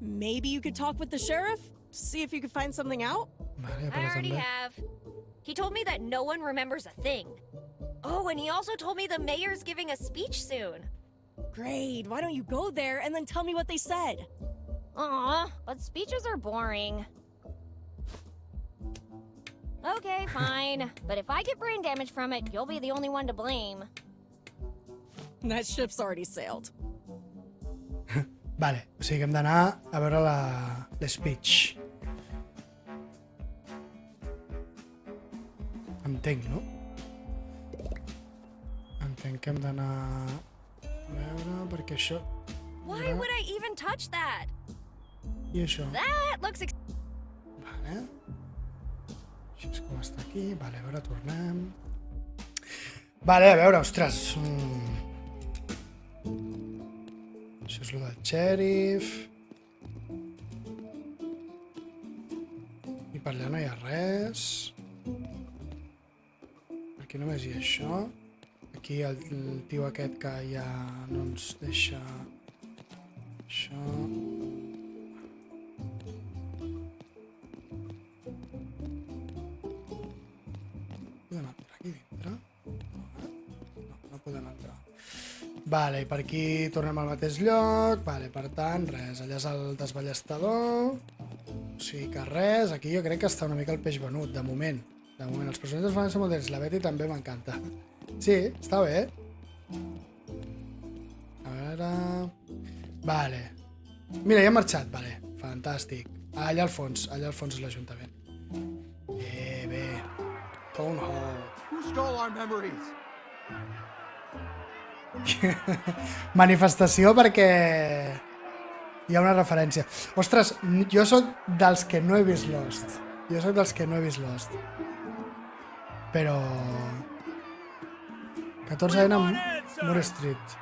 maybe you could talk with the sheriff? See if you could find something out? Vale, I already have. He told me that no one remembers a thing. Oh, and he also told me the mayor's giving a speech soon. Great, why don't you go there and then tell me what they said? Aw, but speeches are boring. Okay, fine. But if I get brain damage from it, you'll be the only one to blame. That ship's already sailed. Vale, o sigui que hem d'anar a veure l'speech. Entenc, no? Entenc que hem d'anar a veure, perquè això... Why would I even touch that? I això? That looks Vale. Això és com està aquí. Vale, a veure, tornem. Vale, a veure, ostres. Això és el del xèrif. I per allà no hi ha res. Aquí només hi ha això. Aquí el tio aquest que ja no ens deixa... Això... Podem entrar aquí dintre? No podem entrar. Vale, i per aquí tornem al mateix lloc. Vale, per tant, res. Allà és el desballestador. O sigui que res. Aquí jo crec que està una mica el peix venut, de moment. De moment, els personatges fan ser molt drets. La Betty també m'encanta. Sí, està bé. A veure... Vale. Mira, ja ha marxat. Vale, fantàstic. Allà al fons és l'Ajuntament. Bé. Town Hall. Who stole our memories? Manifestació perquè hi ha una referència. Ostres, jo sóc dels que no he vist Lost. Però... 14 en Moore Street.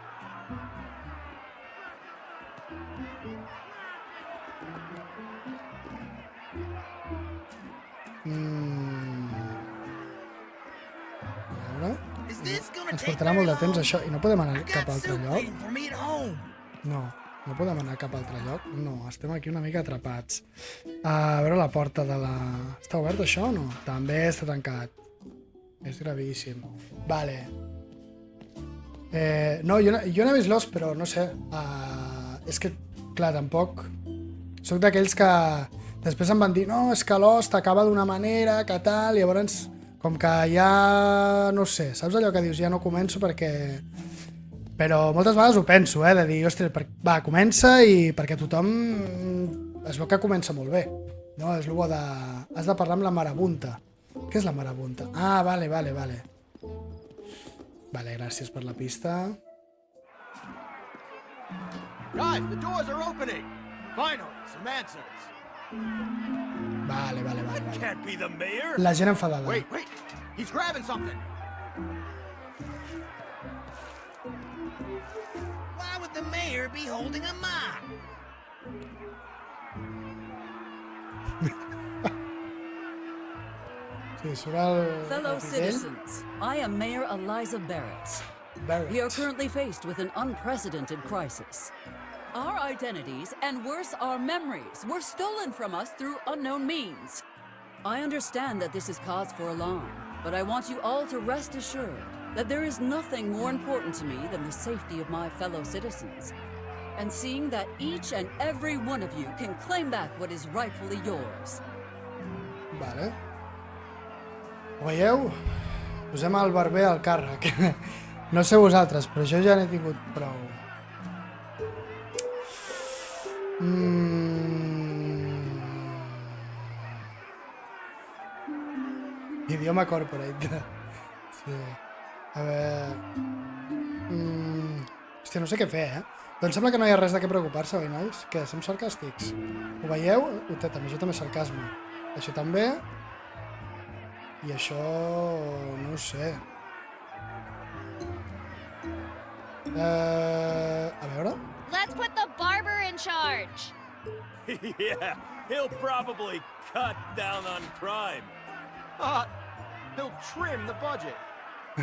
A veure... Ens portarà molt de temps això i no podem anar cap a altre lloc? No No podem anar cap a altre lloc? No, estem aquí una mica atrapats. A veure la porta de la... Està obert això o no? També està tancat. És gravíssim. Vale. No, jo no he vist l'os, però no sé. És que, clar, tampoc... Soc d'aquells que després em van dir no, és que l'os t'acaba d'una manera, que tal, i llavors com que ja... no sé, saps allò que dius? Ja no començo perquè... Però moltes vegades ho penso, de dir, ostres, va, comença i perquè tothom es veu que comença molt bé. No, és el bo de... Has de parlar amb la marabunta. Què és la marabunta? Ah, vale. Vale, gràcies per la pista. Guys, the doors are opening. Finally, some answers. Vale. That can't be the mayor. La gent enfadada. Wait. He's grabbing something. Why would the mayor be holding a mop? Sí, surt el... Fellow el Fidel. citizens, I am Mayor Eliza Barrett. Barrett. We are currently faced with an unprecedented crisis. Our identities, and worse, our memories, were stolen from us through unknown means. I understand that this is cause for alarm, but I want you all to rest assured that there is nothing more important to me than the safety of my fellow citizens, and seeing that each and every one of you can claim back what is rightfully yours. Vale. Ho veieu? Posem el barber al càrrec. No sé vosaltres, però jo ja n'he tingut prou. Idioma corporate. Sí. A veure... Hòstia, no sé què fer, Doncs sembla que no hi ha res de què preocupar-se, oi, nois? Què, som sarcàstics? Ho veieu? També, això també és sarcasme. Això també... I això... no ho sé. A veure... Let's put the barber in charge. Yeah, he'll probably cut down on crime. He'll trim the budget.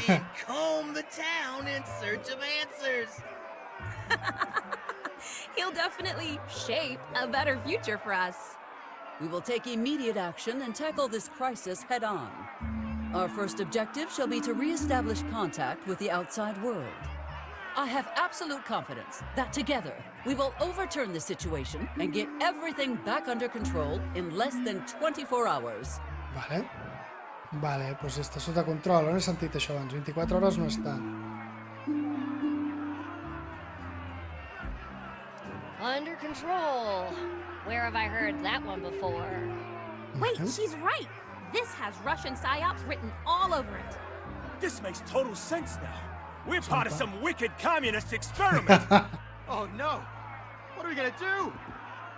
And comb the town in search of answers. He'll definitely shape a better future for us. We will take immediate action and tackle this crisis head-on. Our first objective shall be to re-establish contact with the outside world. I have absolute confidence that together we will overturn the situation and get everything back under control in less than 24 hours. Vale, doncs està sota control. On he sentit això abans? 24 hores no està. Under control. Where have I heard that one before? Wait, she's right. This has Russian psyops written all over it. This makes total sense now. We're part of some wicked communist experiment. Oh no! What are we gonna do?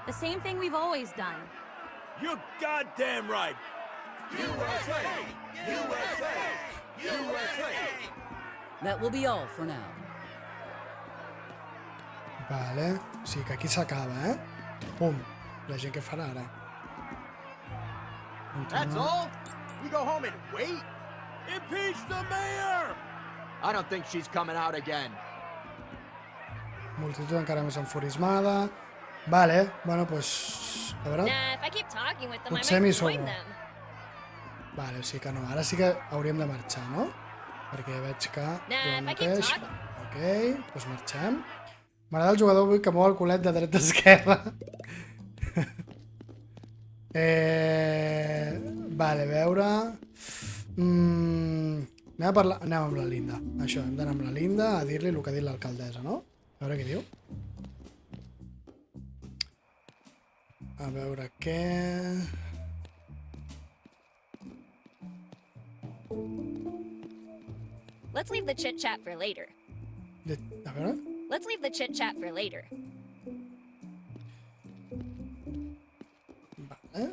The same thing we've always done. You're goddamn right. USA! USA! USA! That will be all for now. Vale, sí que aquí s'acaba, Pum, la gent que farà ara. That's all? We go home and wait? Impeach the mayor! I don't think she's coming out again. Multitud encara més enfurismada. Vale, bueno, pues... A veure... Nah, if I keep talking with them, I Potser m'hi might join sobo. them. Vale, o sigui que no. Ara sí que hauríem de marxar, no? Perquè veig que... Nah, if I keep talking... Ok, doncs marxem. M'agrada el jugador avui que mou el culet de dreta a esquerra. Vale, a veure... Anem amb la Linda. Això, hem d'anar amb la Linda a dir-li el que ha dit l'alcaldessa, no? A veure què diu. A veure què... Let's leave the chit-chat for later. A veure... Let's leave the chit-chat for later. Vale.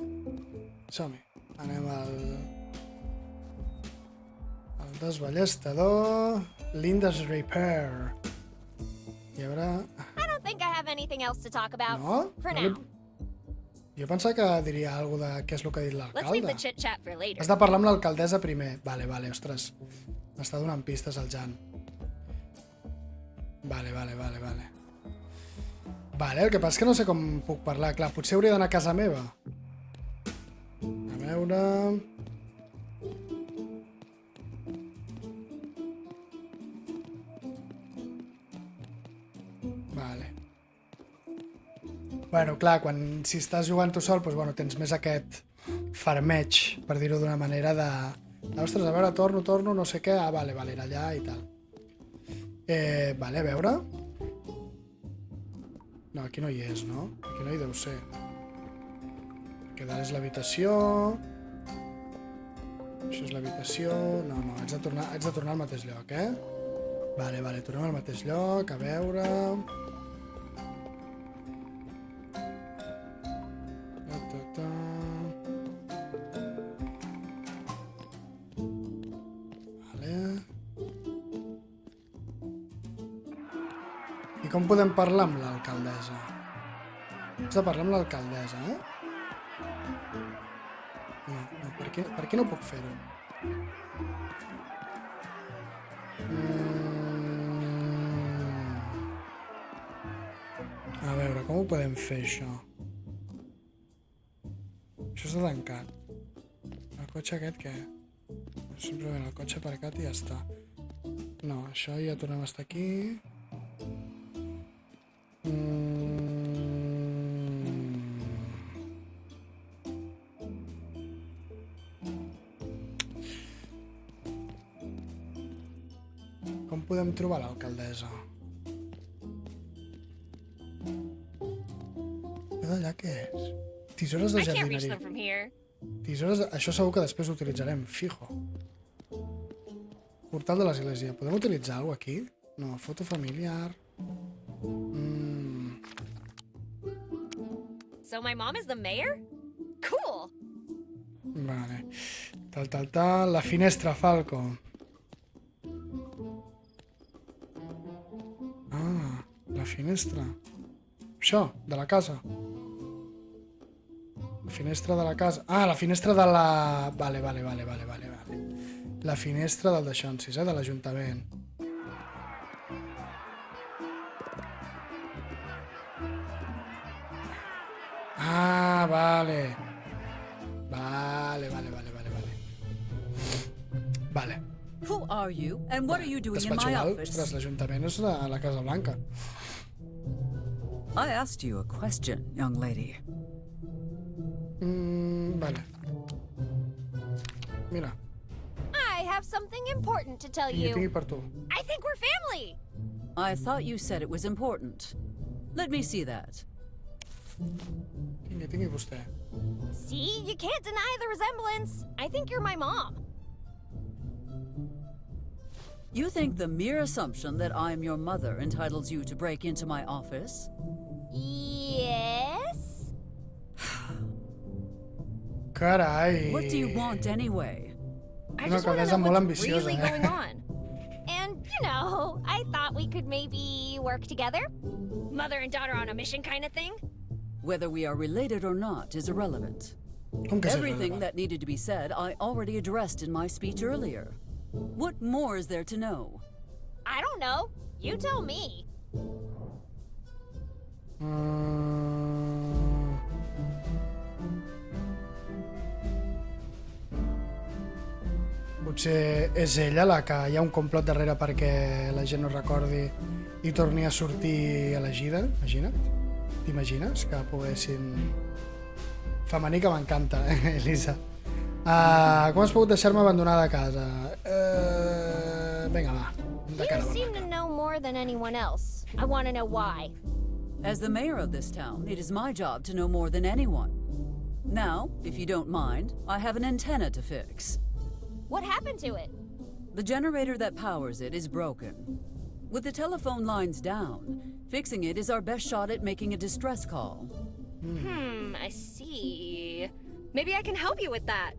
Som-hi. Anem al desballestador. Linda's Repair. I a veure... I don't think I have anything else to talk about. No? For No now. Jo pensava que diria alguna de què és el que ha dit Let's leave the l'alcalde. chit-chat for later. Has de parlar amb l'alcaldessa primer. Vale, ostres. M'està donant pistes al Jan. Vale. Vale, el que passa és que no sé com puc parlar. Clar, potser hauria d'anar a casa meva. A veure... Vale. Bueno, clar, si estàs jugant tu sol, doncs, bueno, tens més aquest farmeig, per dir-ho d'una manera de... Ostres, a veure, torno, no sé què... Ah, vale, era allà i tal. Vale, a veure... No, aquí no hi és, no? Aquí no hi deu ser. Que dalt és l'habitació... Això és l'habitació... No, haig de tornar al mateix lloc, eh? Vale, tornem al mateix lloc, a veure... I com podem parlar amb l'alcaldessa? Has de parlar amb l'alcaldessa, eh? No, per què no puc fer-ho? A veure, com ho podem fer, això? Això s'ha tancat. El cotxe aquest, què? Simplement el cotxe aparcat i ja està. No, això ja tornem a estar aquí... Com podem trobar l'alcaldessa? Allà què és? Tisores de jardineria. Tisores de... Això segur que després ho utilitzarem, fijo. Portal de l'església. Podem utilitzar alguna cosa aquí? No, foto familiar... So my mom is the mayor? Cool! Vale. Tal. La finestra, Falco. Ah, la finestra. Això, de la casa. La finestra de la casa. Ah, la finestra de la... Vale. La finestra del Deixonsis, de l'Ajuntament. Ah, vale. Vale. Who are you and what are you doing in my Despatxo office? Ostres, l'Ajuntament és a la Casa Blanca. I asked you a question, young lady. Vale. Mira. I have something important to tell Tingui you. per tu. I think we're family. I thought you said it was important. Let me see that. Tingui vostè. See, you can't deny the resemblance. I think you're my mom. You think the mere assumption that I'm your mother entitles you to break into my office? Yes? Carai. What do you want anyway? I just want to know what's really going on. And, I thought we could maybe work together? Mother and daughter on a mission kind of thing? Whether we are related or not is irrelevant. Everything that needed to be said I already addressed in my speech earlier. What more is there to know? I don't know. You tell me. Potser és ella la que hi ha un complot darrere perquè la gent no recordi i torni a sortir elegida, imagina't. T'imagines que poguessin... Femení que m'encanta, Elisa. Com has pogut deixar-me abandonada a casa? Vinga, va. You seem to know more than anyone else. I want to know why. As the mayor of this town, it is my job to know more than anyone. Now, if you don't mind, I have an antenna to fix. What happened to it? The generator that powers it is broken. With the telephone lines down, fixing it is our best shot at making a distress call. I see. Maybe I can help you with that.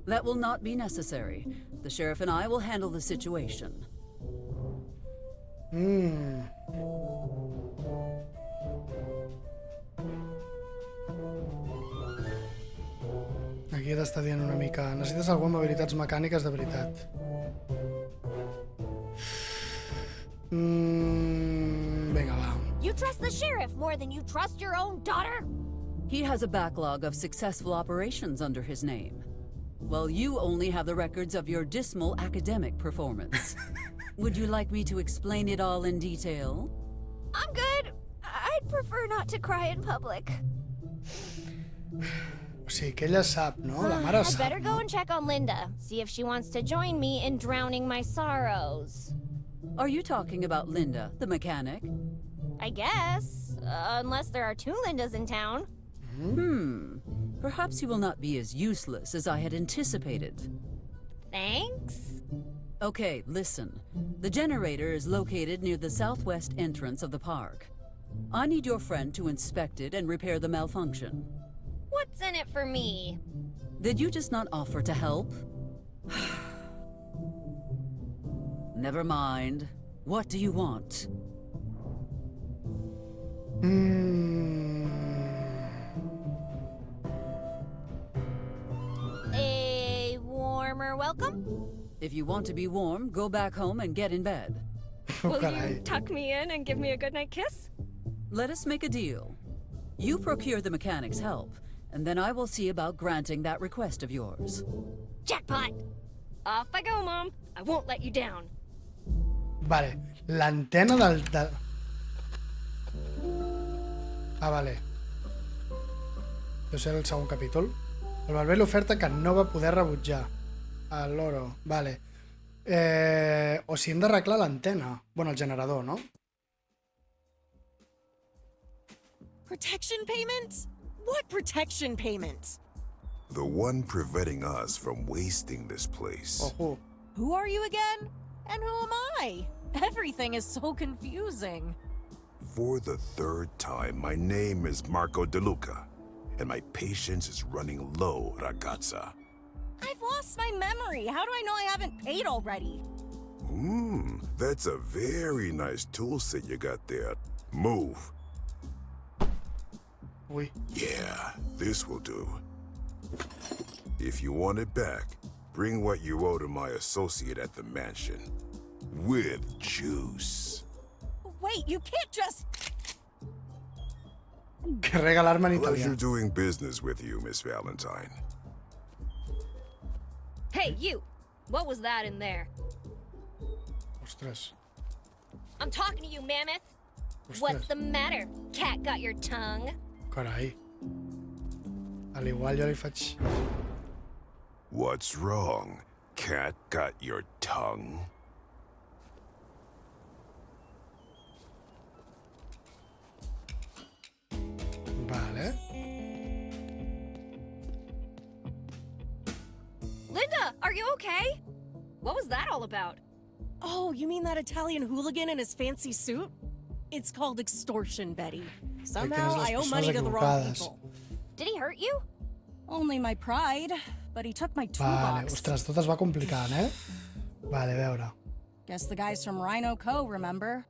That will not be necessary. The sheriff and I will handle the situation. Aquí he d'estar dient una mica... Necessites algú amb habilitats mecàniques de veritat. Vinga, va. You trust the sheriff more than you trust your own daughter? He has a backlog of successful operations under his name, while you only have the records of your dismal academic performance. Would you like me to explain it all in detail? I'm good. I'd prefer not to cry in public. O sigui, que ella sap, no? La mare I'd sap, better go no? and check on Linda, see if she wants to join me in drowning my sorrows. Are you talking about Linda, the mechanic? I guess. Unless there are two Lindas in town. Perhaps you will not be as useless as I had anticipated. Thanks. Okay, listen. The generator is located near the southwest entrance of the park. I need your friend to inspect it and repair the malfunction. What's in it for me? Did you just not offer to help? Never mind. What do you want? A warmer welcome? If you want to be warm, go back home and get in bed. Will Carai. you tuck me in and give me a goodnight kiss? Let us make a deal. You procure the mechanic's help, and then I will see about granting that request of yours. Jackpot! Off I go, Mom. I won't let you down. Vale, l'antena del... Ah, vale. Deu ser el segon capítol. El barber l'oferta que no va poder rebutjar. El loro, vale. O sigui, hem d'arreglar l'antena. Bueno, el generador, no? Protection payment? What protection payment? The one preventing us from wasting this place. Ojo. Who are you again? And who am I? Everything is so confusing. For the third time, my name is Marco De Luca, and my patience is running low, ragazza. I've lost my memory. How do I know I haven't paid already? That's a very nice tool set you got there. Move. Ui. Yeah, this will do. If you want it back, bring what you owe to my associate at the mansion. With juice. Wait, you can't just... Que regalar-me en Pleasure italià. doing business with you, Miss Valentine. Hey, you! What was that in there? Ostres. I'm talking to you, Mammoth. Ostres. What's the matter? Cat got your tongue? Carai. Al igual jo li faig... What's wrong? Cat got your tongue? Vale. Linda, are you okay? What was that all about? Oh, you mean that Italian hooligan in his fancy suit? It's called extortion, Betty. Somehow I owe money to the wrong people. Did he hurt you? Only my pride, but he took my Vale, toolbox. ostres, tot es va complicant, eh? Vale, a veure. Guess the guys from Rhino Co., remember?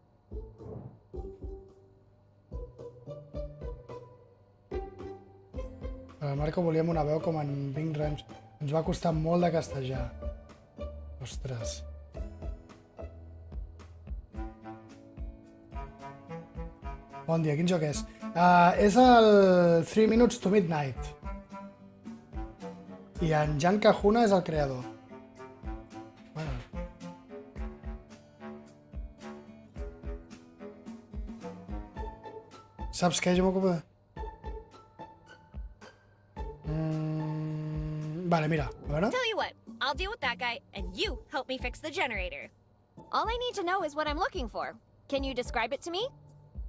El Marco volíem una veu com en Bing Rems. Ens va costar molt de castejar. Ostres. Bon dia, quin joc és? És el 3 Minutes to Midnight. I en Jan Cajuna és el creador. Bueno. Saps què? Jo m'ocupo de... Vale, mira, a veure. Tell you what, I'll deal with that guy, and you help me fix the generator. All I need to know is what I'm looking for. Can you describe it to me?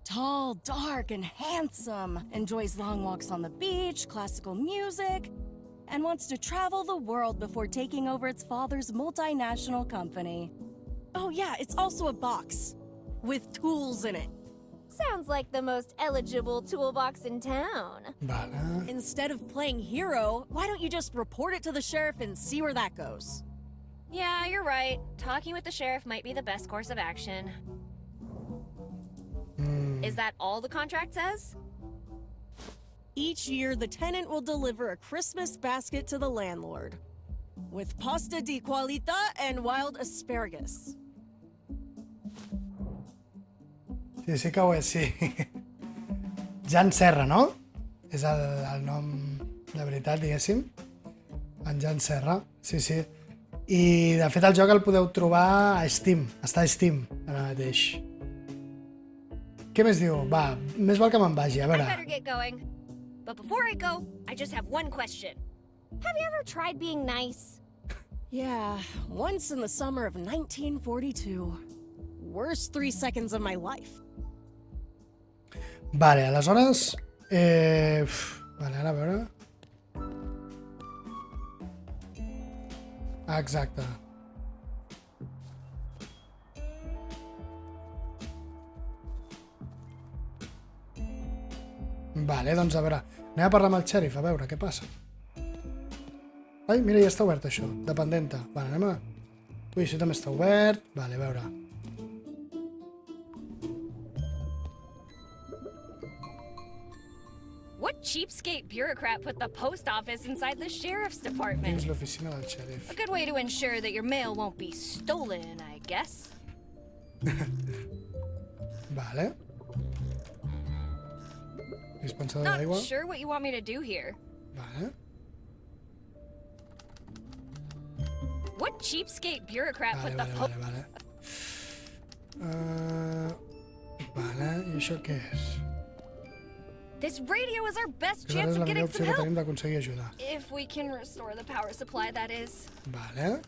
Tall, dark, and handsome. Enjoys long walks on the beach, classical music, and wants to travel the world before taking over its father's multinational company. Oh yeah, it's also a box with tools in it. Sounds like the most eligible toolbox in town. Vale. Instead of playing hero, why don't you just report it to the sheriff and see where that goes? Yeah, you're right. Talking with the sheriff might be the best course of action. Is that all the contract says? Each year, the tenant will deliver a Christmas basket to the landlord with pasta di qualità and wild asparagus. Sí que ho és, sí. Jan Serra, no? És el nom de veritat, diguéssim. En Jan Serra, sí. I, de fet, el joc el podeu trobar a Steam. Està a Steam, ara mateix. Què més diu? Va, més val que me'n vagi, a I veure. better get going. But before I go, I just have one question. Have you ever tried being nice? Yeah, once in the summer of 1942. Worst 3 seconds of my life. Vale, aleshores... Vale, ara a veure... Exacte. Vale, doncs a veure... Anem a parlar amb el xèrif, a veure què passa. Ai, mira, ja està obert això. Dependenta. Vale, anem a... Ui, això també està obert. Vale, a veure... What cheapskate bureaucrat put the post office inside the sheriff's department? Dins l'oficina del xèrif. A good way to ensure that your mail won't be stolen, I guess. Vale. Dispensador Not d'aigua. sure what you want me to do here. Vale. What cheapskate bureaucrat Vale, put the vale, vale. Vale, i això què és? This radio is our best Aquesta chance és of la millor getting opció some que help. tenim d'aconseguir ajuda. If we can restore the power supply, that is. Vale.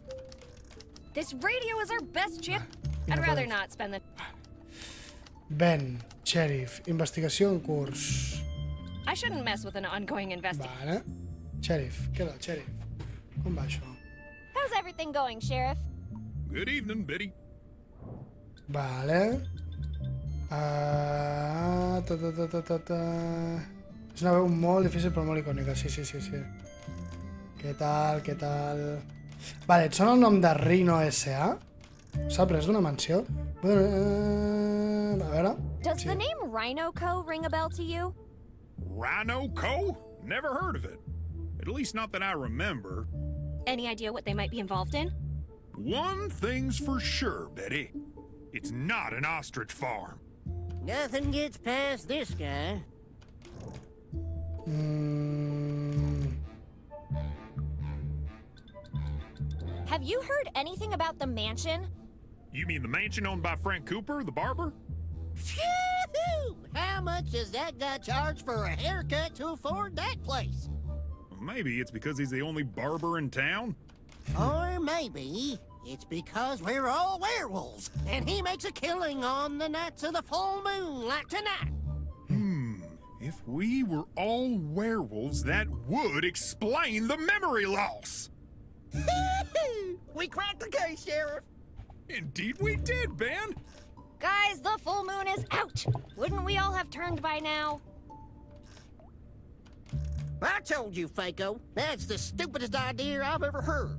This radio is our best chance. I I'd no rather podem- not spend the... Ben, xèrif, investigació en curs. I shouldn't mess with an ongoing investigation. Vale. Xèrif, què tal, xèrif? Com va això? How's everything going, Sheriff? Good evening, Betty. Vale. És una veu molt difícil però molt icònica, sí. Què tal? Vale, et sona el nom de Rhino S.A.? S'ha pres d'una mansió? A veure... Does the name Rhino Co. ring a bell to you? Rhino Co? Never heard of it. At least not that I remember. Any idea what they might be involved in? One thing's for sure, Betty. It's not an ostrich farm. Nothing gets past this guy. Have you heard anything about the mansion? You mean the mansion owned by Frank Cooper, the barber? Phew! How much does that guy charge for a haircut to afford that place? Maybe it's because he's the only barber in town. Or maybe it's because we're all werewolves, and he makes a killing on the nights of the full moon like tonight. If we were all werewolves, that would explain the memory loss. We cracked the case, Sheriff. Indeed we did, Ben. Guys, the full moon is out! Wouldn't we all have turned by now? I told you, Faco. That's the stupidest idea I've ever heard.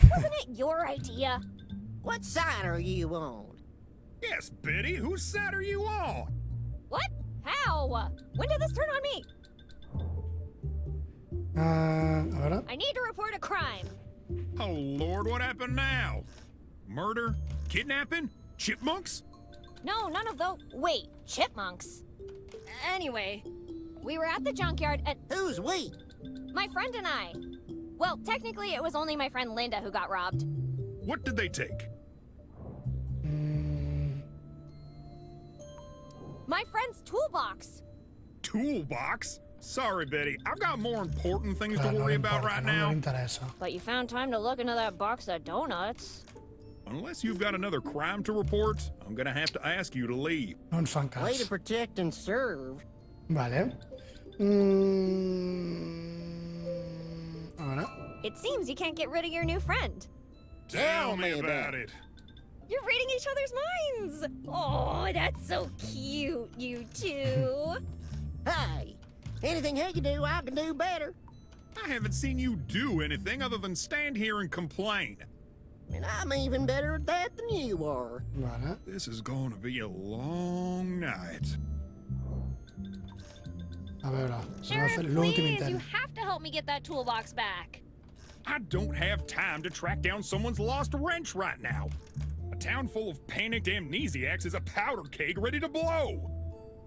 Wasn't it your idea? What side are you on? Yes, Betty, whose side are you on? What? How? When did this turn on me? A veure... I need to report a crime. Oh, Lord, what happened now? Murder? Kidnapping? Chipmunks? No, none of those. Wait, chipmunks. Anyway, we were at the junkyard and... Who's we? My friend and I. Well, technically it was only my friend Linda who got robbed. What did they take? My friend's toolbox. Toolbox? Sorry, Betty. I've got more important things Clar, to no worry li about importa, right no now. li interessa. But you found time to look into that box of donuts. Unless you've got another crime to report, I'm gonna have to ask you to leave. No ens fan Way cas. to protect and serve. Vale. A veure... It seems you can't get rid of your new friend. Tell me about it. You're reading each other's minds. Oh, that's so cute, you two. Hey, anything he can do, I can do better. I haven't seen you do anything other than stand here and complain. And I'm even better at that than you are. Vale. This is going to be a long night. A veure... Sheriff, L'últim please, you intent. have to help me get that toolbox back. I don't have time to track down someone's lost wrench right now. I A town full of panicked amnesiacs is a powder keg ready to blow.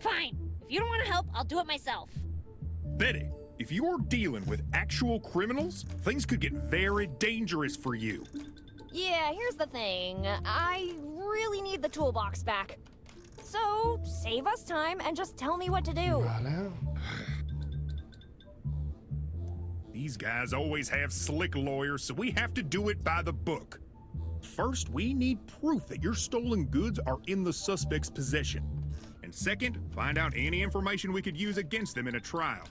Fine. If you don't want to help, I'll do it myself. Betty, if you're dealing with actual criminals, things could get very dangerous for you. Yeah, here's the thing. I really need the toolbox back. So, save us time and just tell me what to do. Vale. These guys always have slick lawyers, so we have to do it by the book. First, we need proof that your stolen goods are in the suspect's possession. And second, find out any information we could use against them in a trial.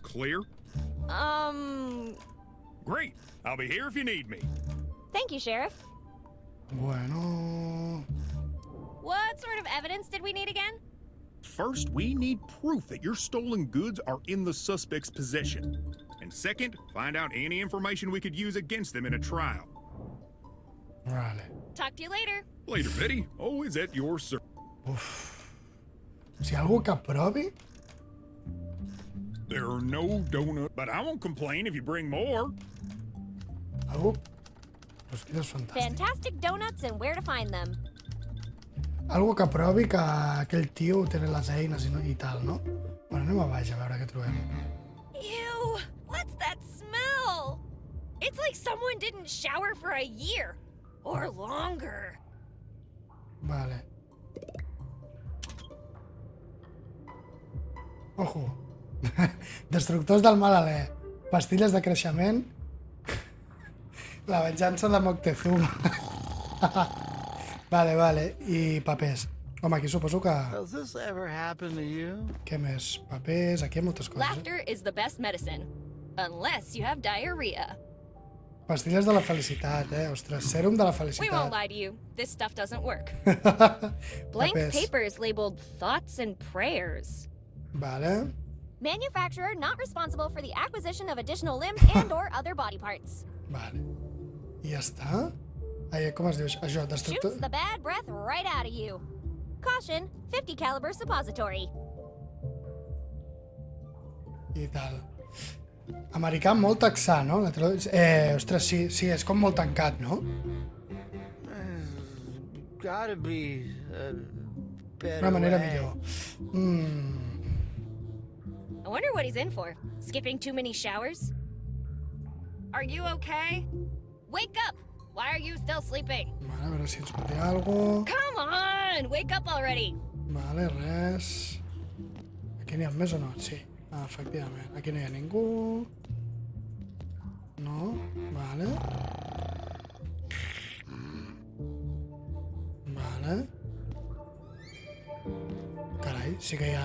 Clear? Great. I'll be here if you need me. Thank you, Sheriff. Bueno... What sort of evidence did we need again? First, we need proof that your stolen goods are in the suspect's possession. And second, find out any information we could use against them in a trial. Vale. Talk to you later. Later, Betty. Always at your service. Uf. Si algú que provi... There are no donuts, but I won't complain if you bring more. Algú... Rosquilles fantàstic. Fantastic donuts and where to find them. Algú que provi que aquell tio té les eines i tal, no? Bueno, anem a baix a veure què trobem. Ew! What's that smell? It's like someone didn't shower for a year. Or longer. Vale. Ojo. Destructors del mal alè. Pastilles de creixement. La venjança de Moctezuma. Vale. I papers. Home, aquí suposo que... Has this ever happened to you? Què més? Papers, aquí hi ha moltes coses. Laughter is the best medicine. Unless you have diarrhea. Pastilles de la felicitat, Ostres, sèrum de la We won't felicitat. lie to you. This stuff doesn't work. Blank Papers. papers labeled thoughts and prayers. Vale. Manufacturer not responsible for the acquisition of additional limbs and or other body parts. Vale. I ja està? Ai, com es diu això? Destructor... Shoots the bad breath right out of you. Caution, 50 caliber suppository. I tal. Americà molt texà, no? Ostres, sí, és com molt tancat, no? Gotta be a better Una manera way. millor. I wonder what he's in for. Skipping too many showers? Are you okay? Wake up! Why are you still sleeping? Vale, a veure si ens pot dir alguna cosa. Come on! Wake up already! Vale, res. Aquí n'hi ha més o no? Sí. Ah, efectivament. Aquí no hi ha ningú. No? Vale. Vale. Carai, sí que hi ha...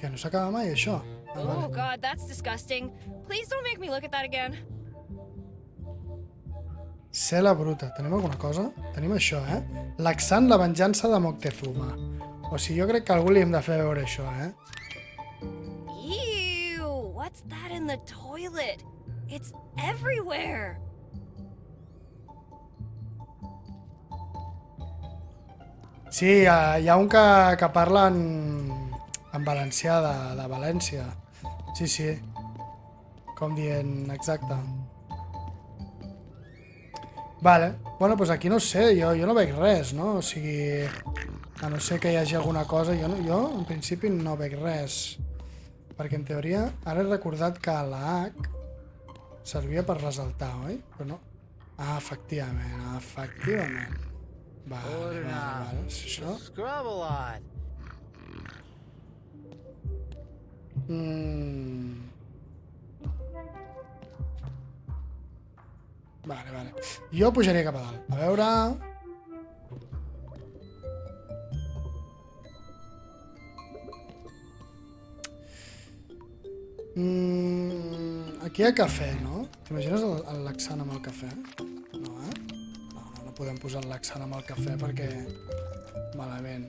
Que no s'acaba mai, això. Ah, Oh vale. god, that's disgusting. Please don't make me look at that again. Cela bruta. Tenim alguna cosa? Tenim això, Laxant la venjança de Moctezuma. O sigui, jo crec que algú li hem de fer veure això, Ew! What's that in the toilet? It's everywhere! Sí, hi ha un que parla en valencià de València. Sí. Com dient, exacte. Vale. Bueno, doncs aquí no sé, jo no veig res, no? O sigui, a no ser que hi hagi alguna cosa, jo en principi no veig res. Perquè en teoria, ara he recordat que la H servia per ressaltar, oi? Però no. Ah, efectivament. Vale. És això. Scrabble-on. Vale. Jo pujaria cap a dalt. A veure... Aquí hi ha cafè, no? T'imagines el laxant amb el cafè? No, No podem posar el laxant amb el cafè perquè... Malament.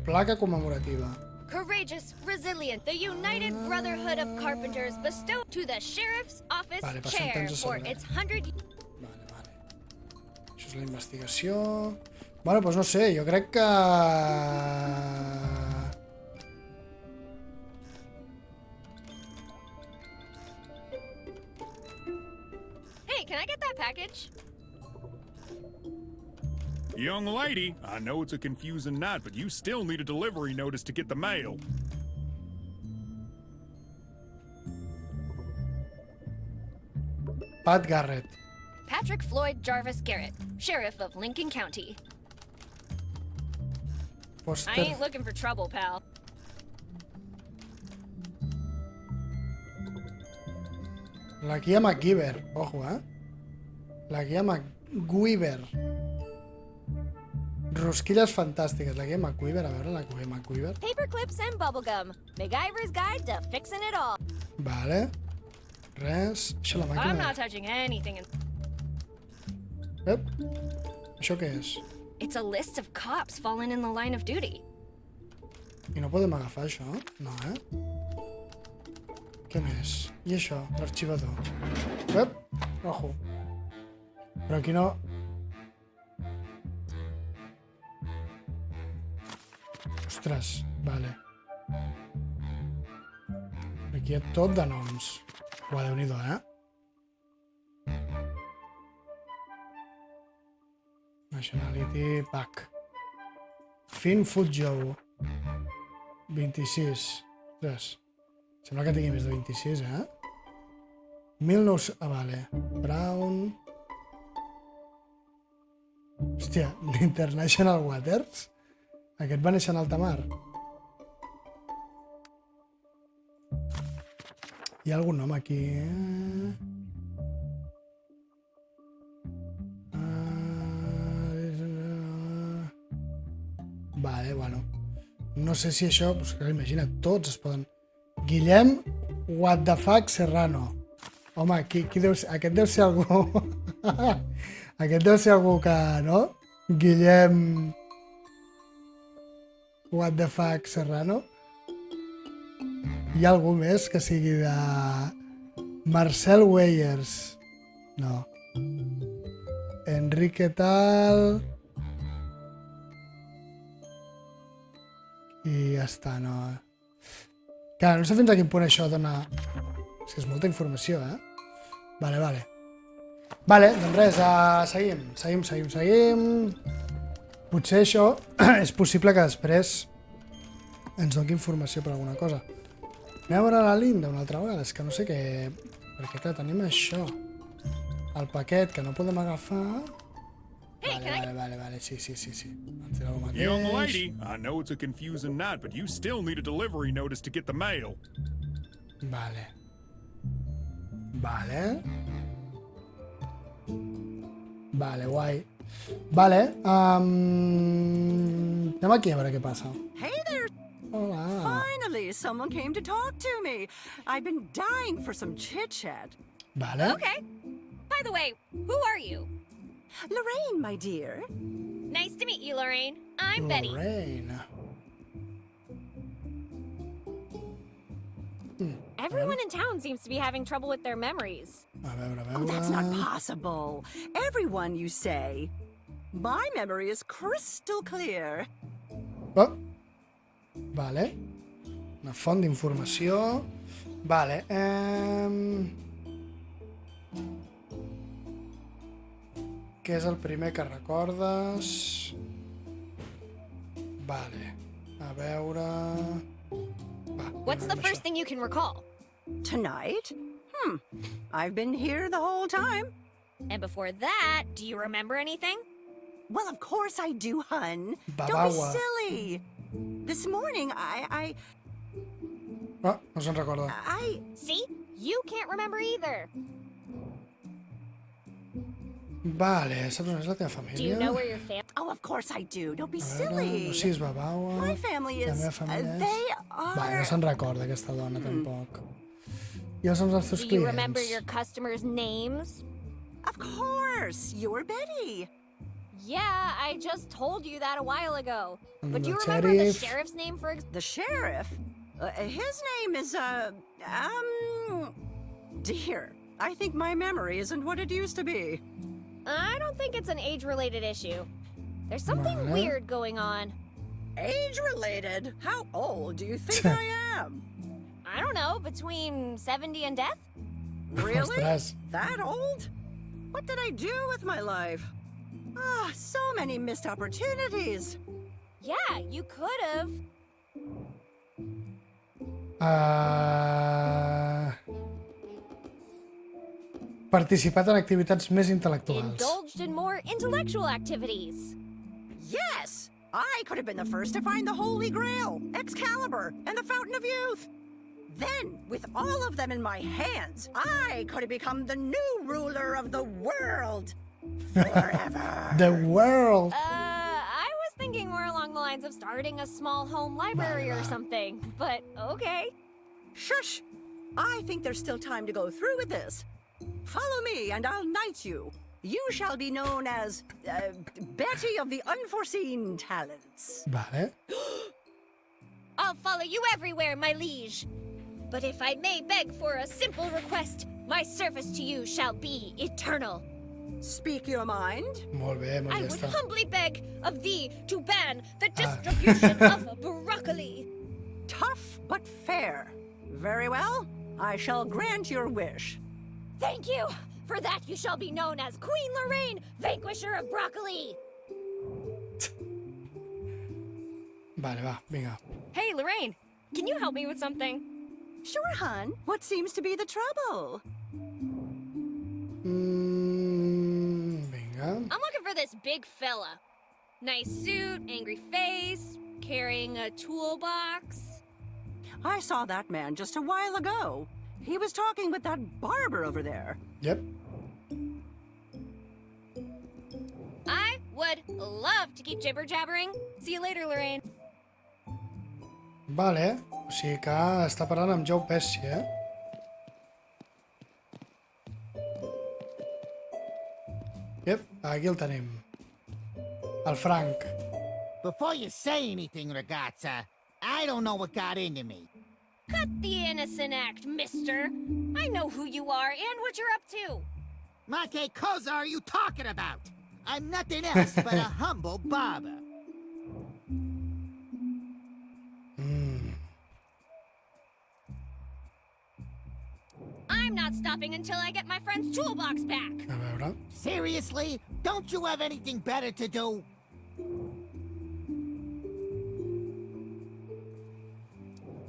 Placa commemorativa. Courageous, resilient, the United Brotherhood of Carpenters bestow to the Sheriff's Office Vale, per chair sentència for sobre. its 100... Això és la investigació... Bueno, doncs no sé, jo crec que... Hey, can I get that package? Young lady, I know it's a confusing night, but you still need a delivery notice to get the mail. Pat Garrett. Patrick Floyd Jarvis Garrett, Sheriff of Lincoln County. I Poster. ain't looking for trouble, pal. La guia MacGyver. Ojo, La guia MacGyver. Rosquilles fantàstiques. La guia MacGyver. A veure, la guia MacGyver. Paper clips and bubblegum. MacGyver's guide to fixing it all. Vale. Res. Això la I'm màquina... not touching anything. Ep. Això què és? It's a list of cops fallen in the line of duty. I no podem agafar això? No, Què més? I això, l'arxivador. Ep. Ojo. Però aquí no... Ostres, vale. Aquí hi ha tot de noms. Uau, Déu-n'hi-do, Nationality Pack. Finn Fudjoe. 26. Ostres. Sembla que tingui més de 26, 1900... Ah, vale. Brown... Hòstia, l'International Waters? Aquest va néixer en alta mar? Hi ha algun nom aquí? Vale, bueno. No sé si això... Pues, clar, imagina't, tots es poden... Guillem What the fuck Serrano. Home, qui deu ser? Aquest deu ser algú... Aquest deu ser algú que, no? Guillem... What the fuck Serrano. Hi ha algú més que sigui de... Marcel Weyers. No. Enrique Tal... I ja està, no... Clar, no sé fins a quin punt això dona... És que és molta informació, Vale, vale. Vale, doncs res, seguim. Potser això és possible que després ens doni informació per alguna cosa. Anem a veure la Linda una altra vegada, és que no sé què... Perquè clar, tenim això. El paquet que no podem agafar... Vale, sí. Young lady, I know it's a confusing night, but you still need a delivery notice to get the mail. Vale. Vale, guai. Vale, anem aquí a veure què passa. Hey there! Hola. Finally, someone came to talk to me. I've been dying for some chit-chat. Vale. Okay. By the way, who are you? Lorraine, my dear. Nice to meet you, Lorraine. I'm Betty. Lorraine. Everyone in town seems to be having trouble with their memories. A veure. Oh, that's not possible. Everyone, you say. My memory is crystal clear. Oh. Vale. Una font d'informació. Vale. Què és el primer que recordes? Vale. A veure... What's the first thing you can recall? Tonight? I've been here the whole time. And before that, do you remember anything? Well, of course I do, hun. Babawa. Don't be silly. This morning, I... Ah, no se'n recorda. See? You can't remember either. Vale, saps on és la teva família? Do you know where your family... Oh, of course I do. Don't be A veure, silly. no sé si és Babawa... My family is... La meva família és... They are... Vale, no se'n recorda aquesta dona, tampoc. I els noms dels teus Do you clients? remember your customers' names? Of course. You're Betty. Yeah, I just told you that a while ago. And But do you the remember the sheriff? sheriff's name for... The sheriff? His name is, Dear, I think my memory isn't what it used to be. I don't think it's an age-related issue. There's something Vale. weird going on. Age-related? How old do you think I am? I don't know, between 70 and death? Really? Ostres. That old? What did I do with my life? Ah, so many missed opportunities. Yeah, you could have. Participat en activitats més intel·lectuals. Indulged in more intellectual activities. Yes! I could have been the first to find the Holy Grail, Excalibur, and the Fountain of Youth. Then, with all of them in my hands, I could have become the new ruler of the world. Forever. The world. I was thinking more along the lines of starting a small home library or something, but okay. Shush! I think there's still time to go through with this. Follow me and I'll knight you. You shall be known as Betty of the Unforeseen Talents. Vale. I'll follow you everywhere, my liege. But if I may beg for a simple request, my service to you shall be eternal. Speak your mind. Molt bé, I ja would està. humbly beg of thee to ban the distribution of broccoli. Tough but fair. Very well. I shall grant your wish. Thank you. For that you shall be known as Queen Lorraine, Vanquisher of Broccoli. Vale, va, vinga. Hey, Lorraine, can you help me with something? Sure, hon. What seems to be the trouble? Vinga. I'm looking for this big fella. Nice suit, angry face, carrying a toolbox. I saw that man just a while ago. He was talking with that barber over there. Yep. I would love to keep jibber-jabbering. See you later, Lorraine. Vale. O sigui que està parlant amb Joe Pesci, Yep, aquí el tenim. El Frank. Before you say anything, ragazza, I don't know what got into me. Cut the innocent act, mister. I know who you are and what you're up to. Ma che cosa are you talking about? I'm nothing else but a humble barber. I'm not stopping until I get my friend's toolbox back. A veure. Seriously? Don't you have anything better to do?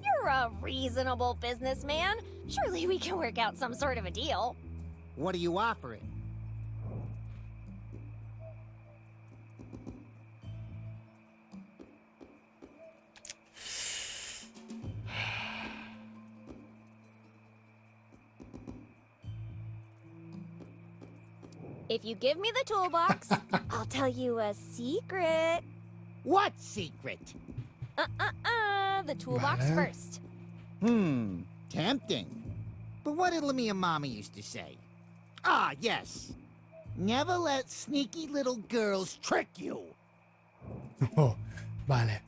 You're a reasonable businessman. Surely we can work out some sort of a deal. What are you offering? If you give me the toolbox, I'll tell you a secret. What secret? The toolbox Vale. first. Tempting. But what did Lemmy and Mama used to say? Ah, yes. Never let sneaky little girls trick you. Oh, vale.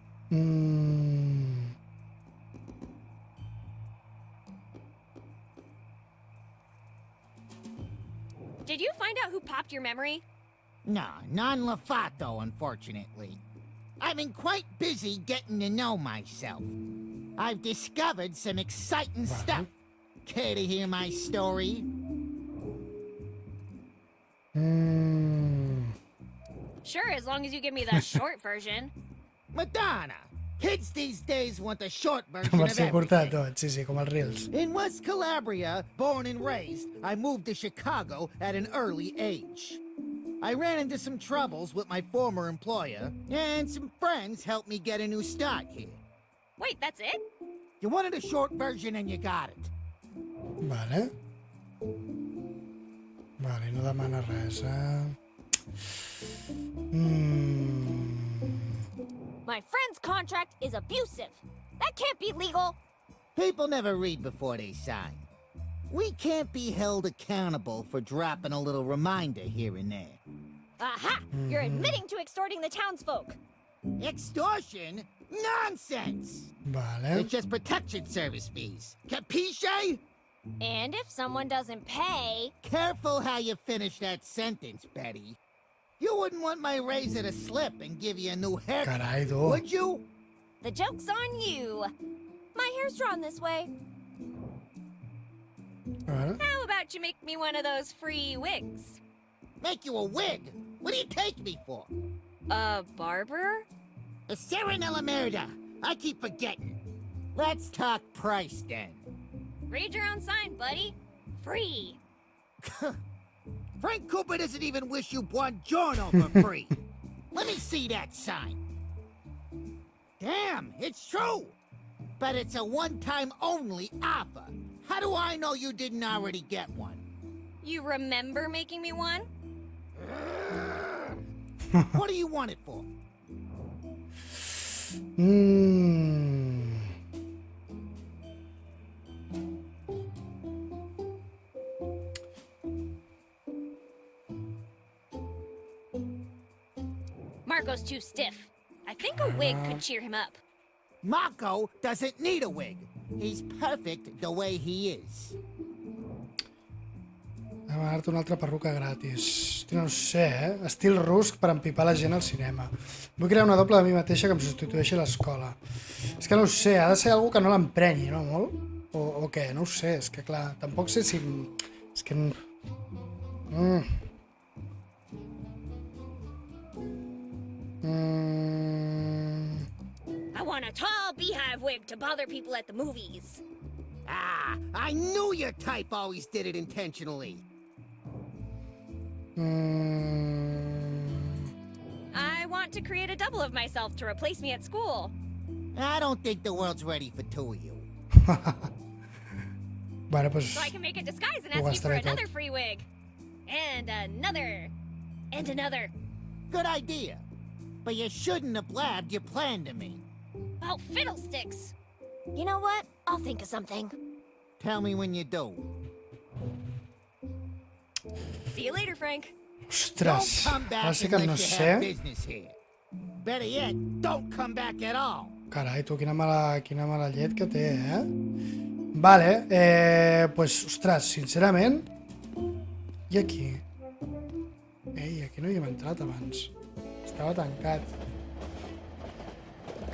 Did you find out who popped your memory? Nah, non-Lafato, unfortunately. I've been quite busy getting to know myself. I've discovered some exciting stuff. Care to hear my story? Sure, as long as you give me the short version. Madonna! Kids these days want the short version Com of el ser everything. curtat tot, sí, com els Reels. In West Calabria, born and raised, I moved to Chicago at an early age. I ran into some troubles with my former employer, and some friends helped me get a new start here. Wait, that's it? You wanted a short version and you got it. Vale. Vale, no demana res, My friend's contract is abusive. That can't be legal. People never read before they sign. We can't be held accountable for dropping a little reminder here and there. Aha! You're admitting to extorting the townsfolk. Extortion? Nonsense! Vale. It's just protection service fees. Capisce? And if someone doesn't pay... Careful how you finish that sentence, Betty. You wouldn't want my razor to slip and give you a new haircut, Carai, tu. would you? The joke's on you. My hair's drawn this way. Vale. How about you make me one of those free wigs? Make you a wig? What do you take me for? A barber? A Serenella Merida. I keep forgetting. Let's talk price then. Read your own sign, buddy. Free. Frank Cooper doesn't even wish you buongiorno for free. Let me see that sign. Damn, it's true. But it's a one-time only offer. How do I know you didn't already get one? You remember making me one? What do you want it for? Marco's too stiff. I think a wig could cheer him up. Marco doesn't need a wig. He's perfect the way he is. Demanar-te una altra perruca gratis. Hosti, no ho sé, Estil rusc per empipar la gent al cinema. Vull crear una doble de mi mateixa que em substitueixi a l'escola. És que no ho sé, ha de ser algú que no l'emprenyi, no, molt? O què? No ho sé, és que clar, tampoc sé si... És que... I want a tall beehive wig to bother people at the movies. Ah, I knew your type always did it intentionally. I want to create a double of myself to replace me at school. I don't think the world's ready for two of you. Vale, pues... So I can make a disguise and ask you for another free wig. And another. And another. Good idea. But you shouldn't have blabbed your plan to me. Oh, fiddlesticks. You know what? I'll think of something. Tell me when you do. See you later, Frank. Ostres, ara sí que no sé. Better yet, don't come back at all. Carai, tu, quina mala llet que té, Vale, pues, ostres, sincerament... I aquí? Ei, aquí no hi hem entrat abans. Estava tancat.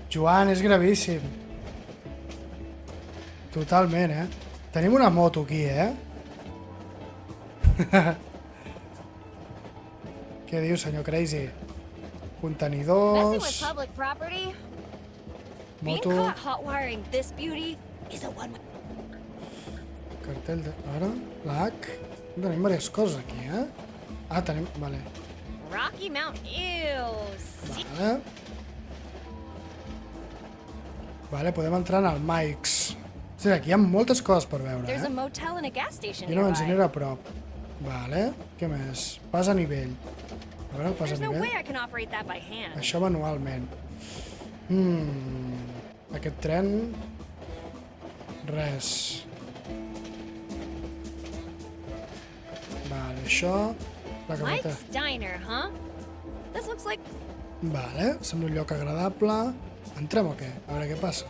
Joan, és gravíssim. Totalment, Tenim una moto aquí, Què diu, senyor Crazy? Contenidors... Moto... Cartell de... Ara, l'H... Tenim diverses coses aquí, Ah, tenim... Vale. Rocky Mountain. Ew. Vale. Vale, podem entrar en el Mike's. Sí, aquí hi ha moltes coses per veure, There's a motel and a gas station I una nearby. benzinera a prop. Vale, què més? Pas a nivell. A veure, pas a There's no way nivell. I can operate that by hand. Això manualment. Aquest tren... Res. Vale, això... La cameta... Mike's Diner, huh? This looks like... Vale, sembla un lloc agradable. Entrem o què? A veure què passa.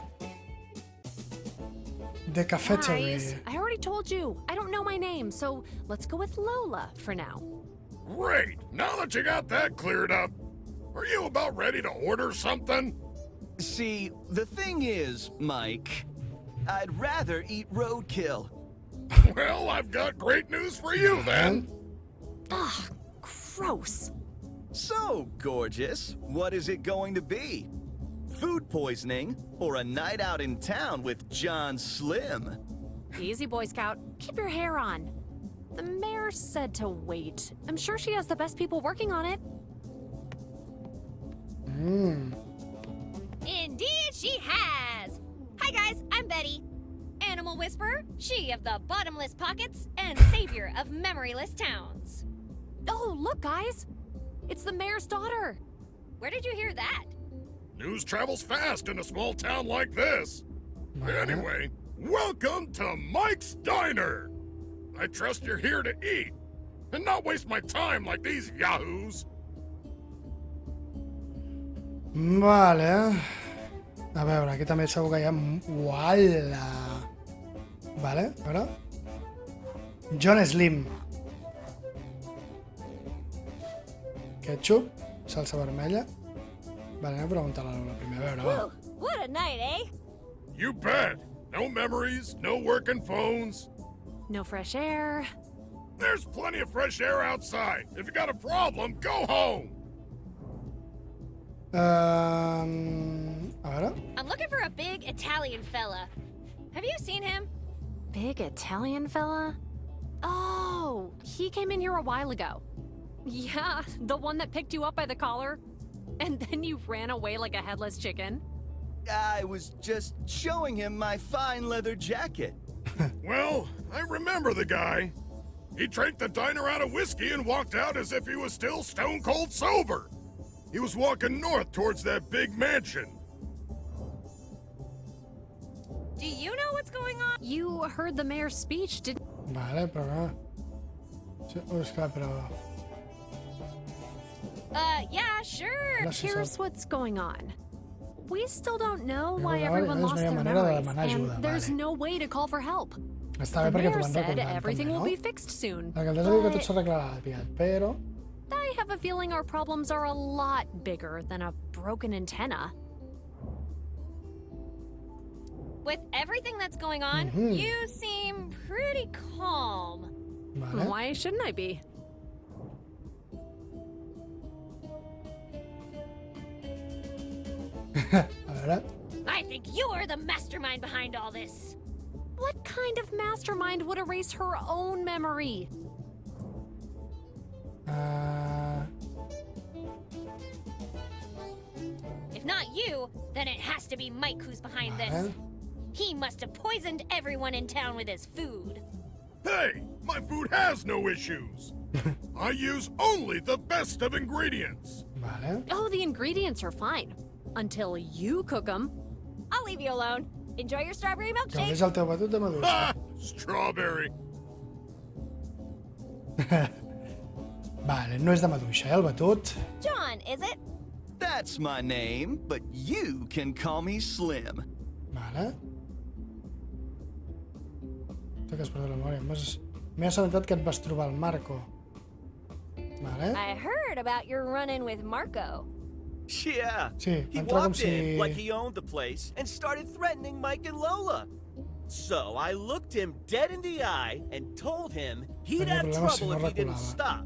The Cafeteria. Guys, I already told you. I don't know my name, so let's go with Lola for now. Great! Now that you got that cleared up, are you about ready to order something? See, the thing is, Mike, I'd rather eat roadkill. Well, I've got great news for you then. Ugh, gross. So, gorgeous, what is it going to be? Food poisoning or a night out in town with John Slim? Easy, Boy Scout. Keep your hair on. The mayor said to wait. I'm sure she has the best people working on it. Indeed she has! Hi guys, I'm Betty. Animal Whisperer, she of the bottomless pockets, and savior of memoryless towns. Oh, look guys! It's the mayor's daughter! Where did you hear that? News travels fast in a small town like this. Anyway, welcome to Mike's Diner. I trust you're here to eat, and not waste my time like these yahoos. Vale. A veure, aquí també segur que hi ha... Uala! Vale, a veure. John Slim. Ketchup, salsa vermella. Vale, anem a preguntar a la Lola primer, a veure, va. What a night, eh? You bet. No memories, no working phones. No fresh air. There's plenty of fresh air outside. If you got a problem, go home. A veure... I'm looking for a big Italian fella. Have you seen him? Big Italian fella? Oh, he came in here a while ago. Yeah, the one that picked you up by the collar. And then you ran away like a headless chicken. I was just showing him my fine leather jacket. Well, I remember the guy. He drank the diner out of whiskey and walked out as if he was still stone cold sober. He was walking north towards that big mansion. Do you know what's going on? You heard the mayor's speech, didn't... Vale, però no. Sí, esclar, però... Yeah, sure. Here's what's going on. We still don't know why Vale, everyone és lost una their manera de memories, demanar ajuda, and there's vale. no way to call for help. Està bé The perquè t'ho mayor van said recordant everything també, will no? be fixed soon. Perquè el diu que tot but s'arreglarà, aviat, però... I have a feeling our problems are a lot bigger than a broken antenna. With everything that's going on, you seem pretty calm. Vale. Why shouldn't I be? A veure... I think you're the mastermind behind all this. What kind of mastermind would erase her own memory? If not you, then it has to be Mike who's behind Vale. this. He must have poisoned everyone in town with his food. Hey, my food has no issues. I use only the best of ingredients. Vale. Oh, the ingredients are fine. Until you cook them. I'll leave you alone. Enjoy your strawberry Que milkshake. és el teu batut de maduixa. Ha! Strawberry. Vale, no és de maduixa, el batut. John, is it? That's my name, but you can call me Slim. Vale. Tu que has perdut la memòria. M'he assabentat que et vas trobar el Marco. Vale. I heard about your run-in with Marco. Yeah. Sí, He entra com walked in si... like he owned the place and started threatening Mike and Lola. So I looked him dead in the eye and told him he'd Tenia have problemes si trouble no if he didn't reculava. stop.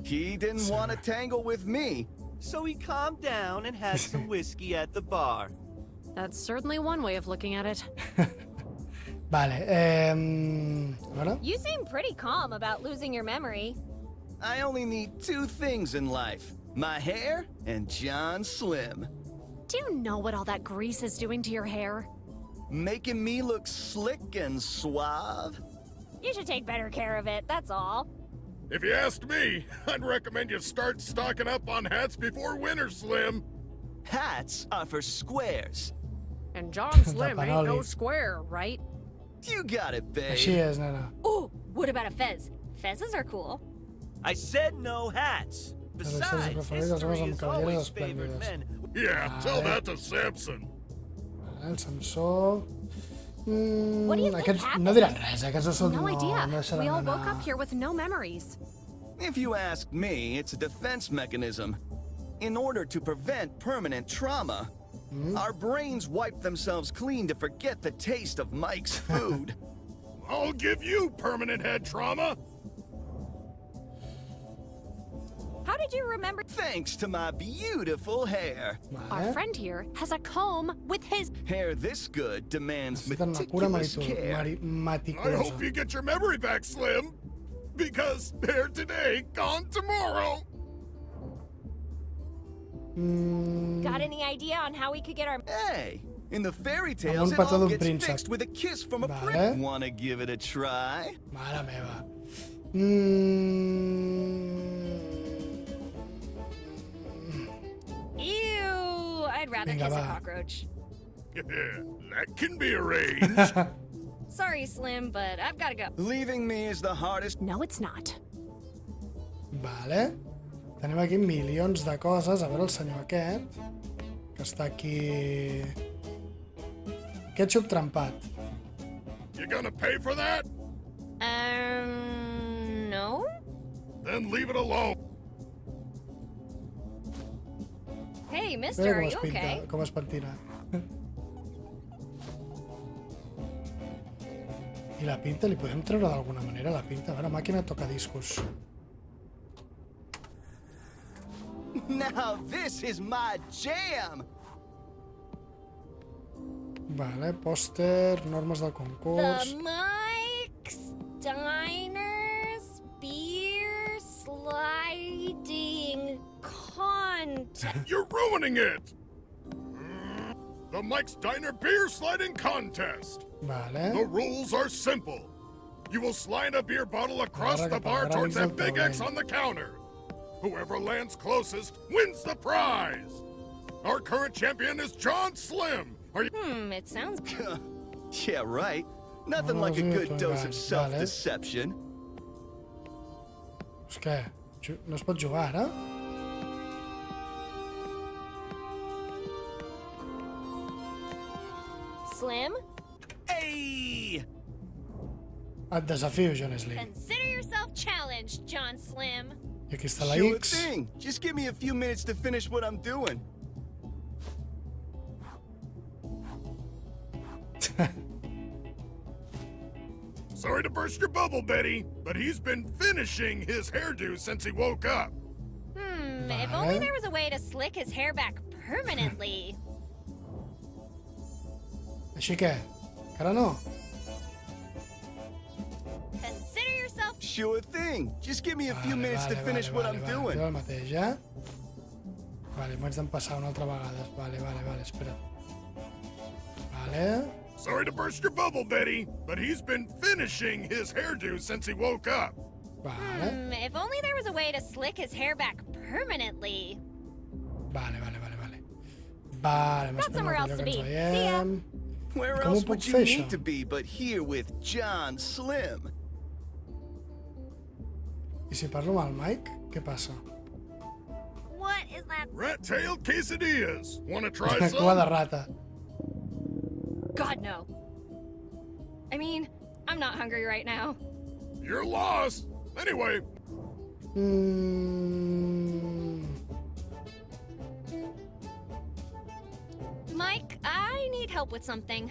He didn't want to tangle with me. So he calmed down and had some whiskey at the bar. That's certainly one way of looking at it. Vale, a veure... You seem pretty calm about losing your memory. I only need two things in life. My hair and John Slim. Do you know what all that grease is doing to your hair? Making me look slick and suave. You should take better care of it, that's all. If you asked me, I'd recommend you start stocking up on hats before winter, Slim. Hats are for squares. And John Slim ain't no Taparoli. square, right? You got it, babe. Així és, nena. Ooh, what about a fez? Fezes are cool. I said no hats. Besides, history has always favored men. Yeah, tell that to Samson. El Samsó... What do you think Aquests happened? no diran res, aquests són... No idea. No We deixaran all woke anar. up here with no memories. If you ask me, it's a defense mechanism. In order to prevent permanent trauma, our brains wipe themselves clean to forget the taste of Mike's food. I'll give you permanent head trauma. How did you remember? Thanks to my beautiful hair. Our friend here has a comb with his... Hair this good demands Necessiten una cura meticulous care. I meticulosa. hope you get your memory back, Slim. Because hair today, gone tomorrow. Got any idea on how we could get our... Hey, in the fairy Amb tales, un it petó all d'un gets príncep. fixed with a kiss from a Vale. prince. Wanna give it a try? Mare meva. Ew, I'd rather Vinga, kiss a va. cockroach. That can be arranged. Sorry, Slim, but I've gotta go. Leaving me is the hardest. No, it's not. Vale. Tenim aquí milions de coses. A veure el senyor aquest, que està aquí... Ketchup trempat. You gonna pay for that? No? Then leave it alone. Hey, Mira mister, are com you es pinta, okay? com es pentina. I la pinta, li podem treure d'alguna manera, la pinta? A veure, màquina toca discos. Now this is my jam! Vale, pòster, normes del concurs... The Mike's Diners Beer Sliding Contest. You're ruining it! The Mike's Diner Beer Sliding Contest. Vale. The rules are simple. You will slide a beer bottle across the bar towards that big X on the counter. Whoever lands closest wins the prize. Our current champion is John Slim. Are you... It sounds... Yeah, right. Nothing like a good dose of self-deception. És què? No es pot jugar, ara? Slim? Hey! Et desafio, John Slim. Consider yourself challenged, John Slim. I aquí està la Sure X. thing. Just give me a few minutes to finish what I'm doing. Sorry to burst your bubble, Betty, but he's been finishing his hairdo since he woke up. If only there was a way to slick his hair back permanently. Així que, encara no? Consider yourself... Sure thing. Just give me a few minutes to finish what I'm doing. Jo el mateix, ja? Vale, m'ho haig d'empassar una altra vegada. Vale, espera. Vale. Sorry to burst your bubble, Betty, but he's been finishing his hairdo since he woke up. Vale. If only there was a way to slick his hair back permanently. Vale, Got somewhere else to be. See ya. Where Com ho else puc would you fer, need això? to be but here with John Slim? I si parlo amb el Mike, què passa? What is that? Rat-tailed quesadillas. Want to try Cua some? de rata. God, no. I mean, I'm not hungry right now. You're lost. Anyway. Mike, I need help with something.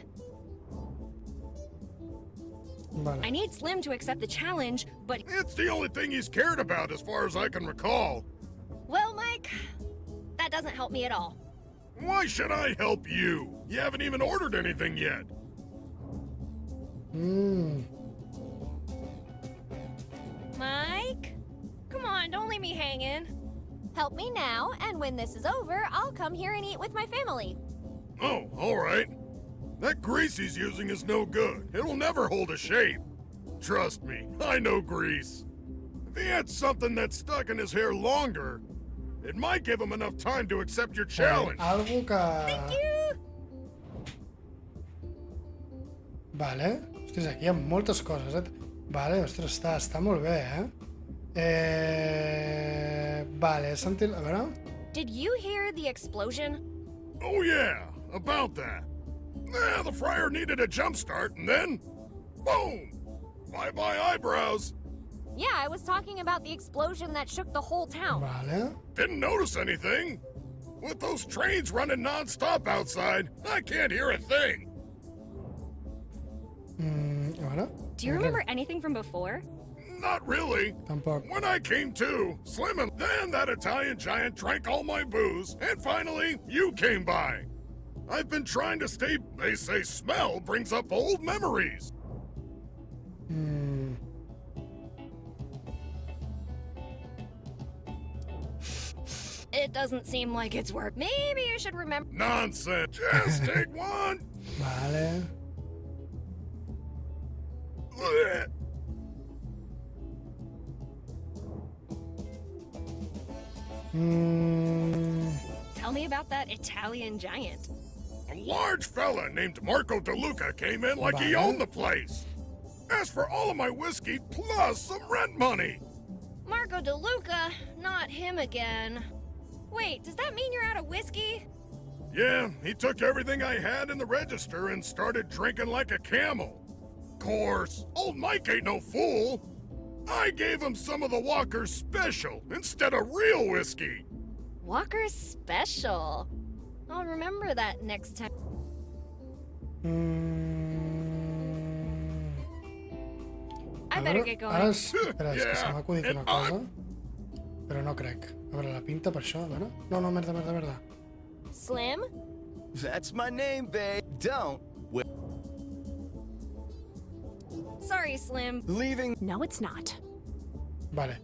Vale. I need Slim to accept the challenge, but... It's the only thing he's cared about as far as I can recall. Well, Mike, that doesn't help me at all. Why should I help you? You haven't even ordered anything yet. Mike? Come on, don't leave me hanging. Help me now, and when this is over, I'll come here and eat with my family. Oh, all right. That grease he's using is no good. It'll never hold a shape. Trust me, I know grease. If he had something that stuck in his hair longer, it might give him enough time to accept your challenge. Algo que... Thank you! Vale. Ostres, aquí hi ha moltes coses, eh? Vale, ostres, està molt bé, eh? Vale, he sentit... A veure... Did you hear the explosion? Oh yeah, about that. The fryer needed a jump start, and then... boom! Bye-bye eyebrows. Yeah, I was talking about the explosion that shook the whole town. Vale. Didn't notice anything. With those trains running non-stop outside, I can't hear a thing. A veure... Do you remember anything from before? Not really. Tampoc. When I came to, Slim and then that Italian giant drank all my booze, and finally, you came by. I've been trying to stay... They say smell brings up old memories. It doesn't seem like it's work. Maybe you should remember... Nonsense. Just take one. Vale. Blech. Tell me about that Italian giant. A large fella named Marco DeLuca came in like he owned the place. Asked for all of my whiskey plus some rent money. Marco DeLuca, not him again. Wait, does that mean you're out of whiskey? Yeah, he took everything I had in the register and started drinking like a camel. Course, old Mike ain't no fool. I gave him some of the Walker's Special instead of real whiskey. Walker's Special. I'll remember that next time. I better get going. Ara espera, és que se m'ha acudit una cosa. Però no crec. A veure, la pinta per això, a veure. No, merda. Slim? That's my name, babe. Don't. Sorry, Slim. Leaving. No, it's not. Vale.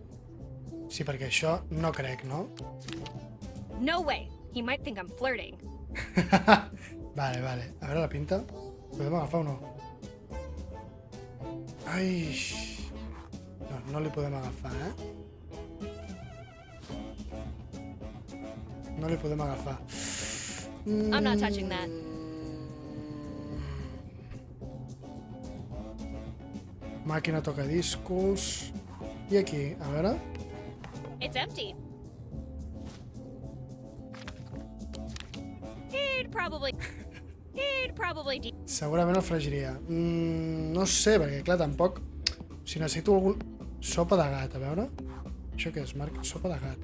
Sí, perquè això no crec, no? No way. He might think I'm flirting. Vale. A veure la pinta. Podem agafar o no? Ai... No li podem agafar, No li podem agafar. I'm not touching that. Màquina tocadiscos... I aquí, a veure... It's empty. He'd probably Segurament el fregiria. No sé, perquè clar, tampoc... Si necessito algun... Sopa de gat, a veure... Això què és, Marc? Sopa de gat.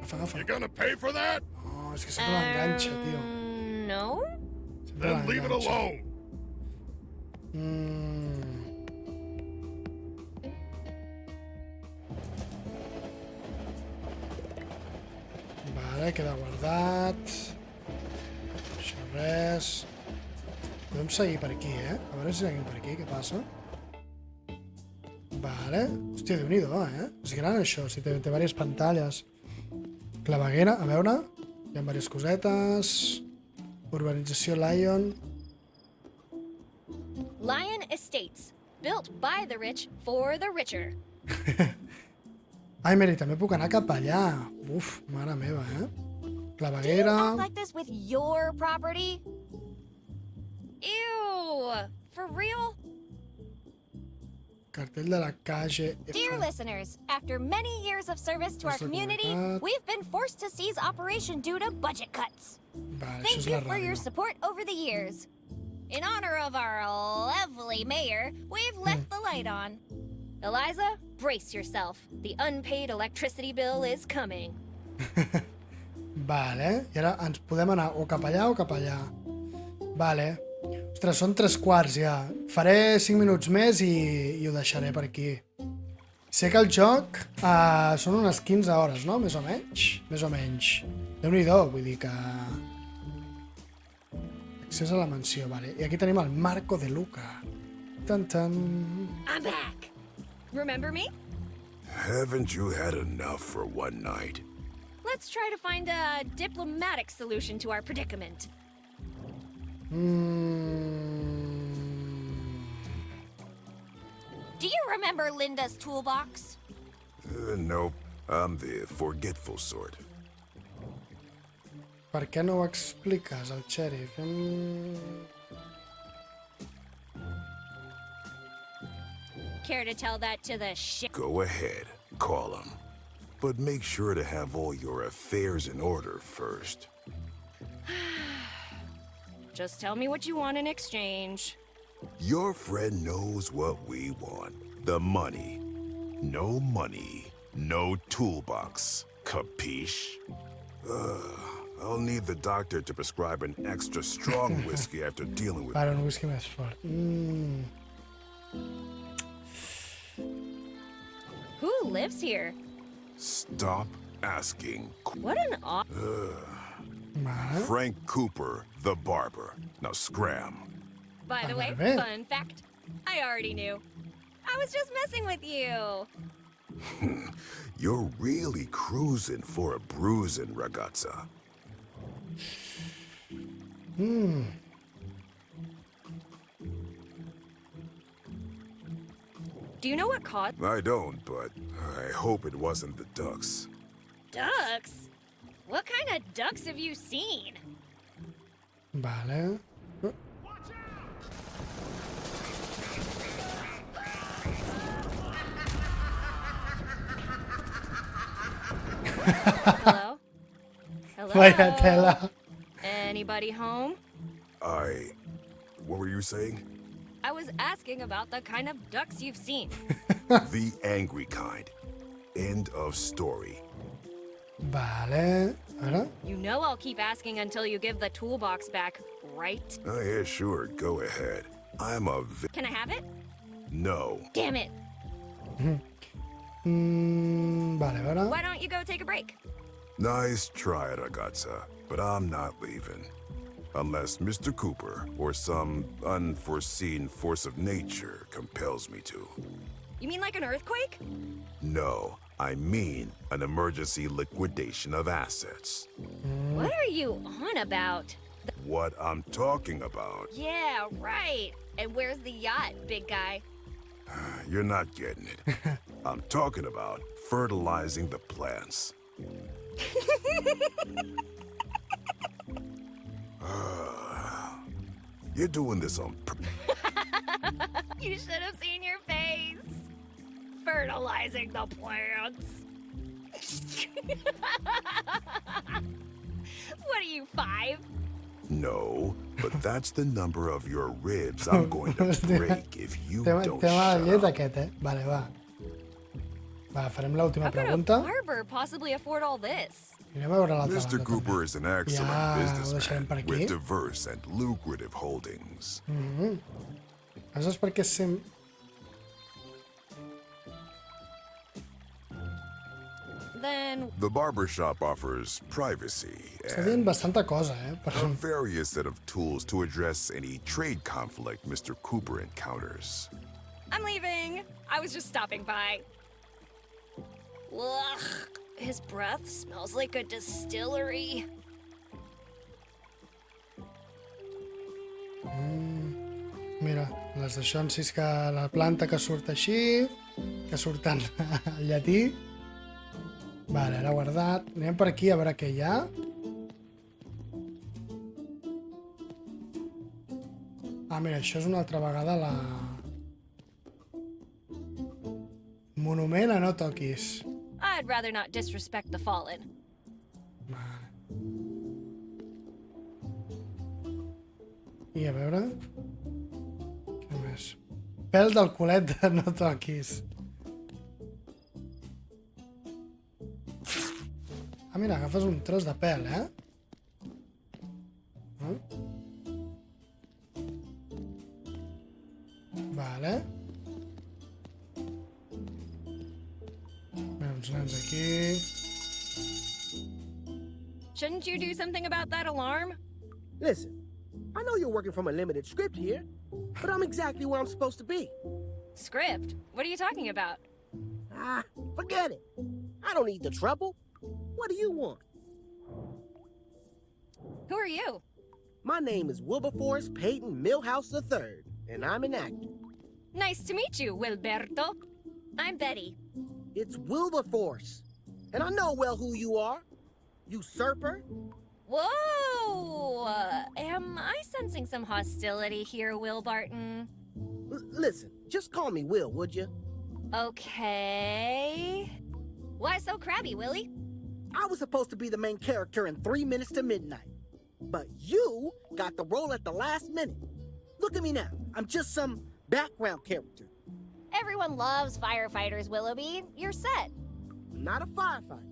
Agafa. You gonna pay for that? Oh, és que sempre l'enganxa, tio. No? Then leave it alone. Vale, queda guardat. Això res. Podem seguir per aquí, A veure si seguim per aquí, què passa? Vale. Hòstia, Déu-n'hi-do, És gran això, si té diverses pantalles. Claveguera, a veure. Hi ha diverses cosetes. Urbanització Lion. Lion Estates. Built by the rich for the richer. Ai, Mary, també puc anar cap allà. Uf, mare meva, Claveguera. Do you act like this with your property? Ew! For real? Cartell de la calle. Dear listeners, after many years of service to our community, we've been forced to cease operation due to budget cuts. Vale, Thank you for your support over the years. In honor of our lovely mayor, we've left the light on. Eliza, brace yourself. The unpaid electricity bill is coming. Vale, i ara ens podem anar o cap allà o cap allà. Vale. Ostres, són 3:15 ja. Faré 5 minuts més i ho deixaré per aquí. Sé que el joc són unes 15 hores, no? Més o menys? Més o menys. Déu-n'hi-do, vull dir que... Accés a la mansió, vale. I aquí tenim el Marco de Luca. Tan-tan. I'm back. Remember me? Haven't you had enough for one night? Let's try to find a diplomatic solution to our predicament. Do you remember Linda's toolbox? Nope. I'm the forgetful sort. Per què no ho expliques, el xèrif? Care to tell that to the shit? Go ahead. Call him. But make sure to have all your affairs in order first. Just tell me what you want in exchange. Your friend knows what we want. The money. No money. No toolbox. Capiche? I'll need the doctor to prescribe an extra strong whiskey after dealing with... Para un whisky més fort. Who lives here? Stop asking. What an odd... Frank Cooper, the barber. Now scram. By the way, fun fact. I already knew. I was just messing with you. You're really cruising for a bruising, ragazza. Do you know what caused... I don't, but I hope it wasn't the ducks. Ducks? What kind of ducks have you seen? Vale. Hello? Hello? Vaya tela. Anybody home? What were you saying? I was asking about the kind of ducks you've seen. The angry kind. End of story. Vale. Ara? You know I'll keep asking until you give the toolbox back, right? Oh, yeah, sure. Go ahead. I'm a Can I have it? No. Damn it. Vale, a veure... Why don't you go take a break? Nice try, ragazza, but I'm not leaving. Unless Mr. Cooper or some unforeseen force of nature compels me to. You mean like an earthquake? No, I mean an emergency liquidation of assets. What are you on about? What I'm talking about. Yeah, right. And where's the yacht, big guy? You're not getting it. I'm talking about fertilizing the plants. You're doing this on You should have seen your face. Fertilizing the plants. What are you, 5? No, but that's the number of your ribs I'm going to break if you don't Tema de shut llet up. aquest, eh? Vale, va. Va, farem l'última How could a pregunta. barber possibly afford all this? Anem a veure l'altra Mr. banda, Cooper is an excellent Ja, ho deixarem businessman per aquí. with diverse and lucrative holdings. Aleshores, per què sem... Then The barbershop offers privacy Està dient and bastanta cosa, eh? Però... a various set of tools to address any trade conflict Mr. Cooper encounters. I'm leaving. I was just stopping by. Ugh, his breath smells like a distillery. Mira, les d'això en sis que la planta que surt així, que surt en llatí. Vale, l'ha guardat. Anem per aquí a veure què hi ha. Ah, mira, això és una altra vegada la... Monument a no toquis. I'd rather not disrespect the fallen. I a veure... Què més? Pèl del culet de no toquis. Ah, mira, agafes un tros de pèl, eh? Vale. Mira, uns nens aquí. Shouldn't you do something about that alarm? Listen, I know you're working from a limited script here, but I'm exactly where I'm supposed to be. Script? What are you talking about? Ah, forget it. I don't need the trouble. What do you want? Who are you? My name is Wilberforce Peyton Millhouse III, and I'm an actor. Nice to meet you, Wilberto. I'm Betty. It's Wilberforce, and I know well who you are. Usurper. Whoa! Am I sensing some hostility here, Will Barton? Listen, just call me Will, would you? Okay. Why so crabby, Willie? I was supposed to be the main character in 3 minutes to midnight, but you got the role at the last minute. Look at me now. I'm just some background character. Everyone loves firefighters, Willoughby. You're set. I'm not a firefighter.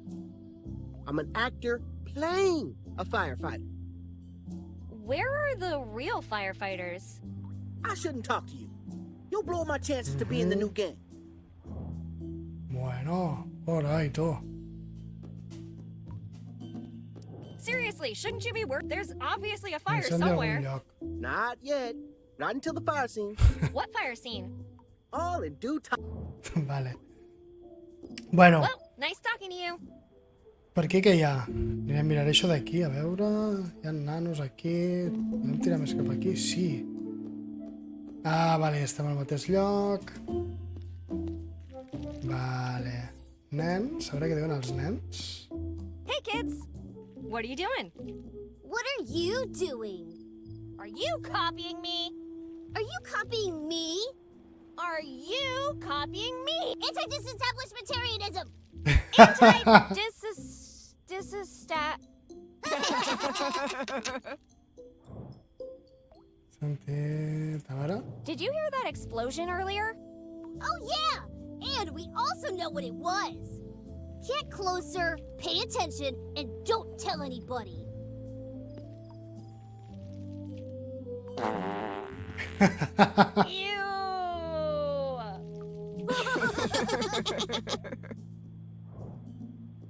I'm an actor playing a firefighter. Where are the real firefighters? I shouldn't talk to you. You'll blow my chances to be in the new game. Bueno, alright, tu. Seriously, shouldn't you be worried? There's obviously a fire Incendi algun somewhere. lloc. Not yet. Not until the fire scene. What fire scene? All in due time. Vale. Bueno, Well, nice talking to you. per aquí què hi ha? Anirem a mirar això d'aquí, a veure... Hi ha nanos aquí... Podem tirar més cap aquí? Sí. Ah, vale, estem al mateix lloc. Vale. Nens, a veure què diuen els nens. Hey, kids. What are you doing? What are you doing? Are you copying me? Are you copying me? Are you copying me? Anti-disestablishmentarianism! Anti-disestat... Sentit... A veure... Did you hear that explosion earlier? Oh yeah! And we also know what it was. Get closer, pay attention, and don't tell anybody. Ew!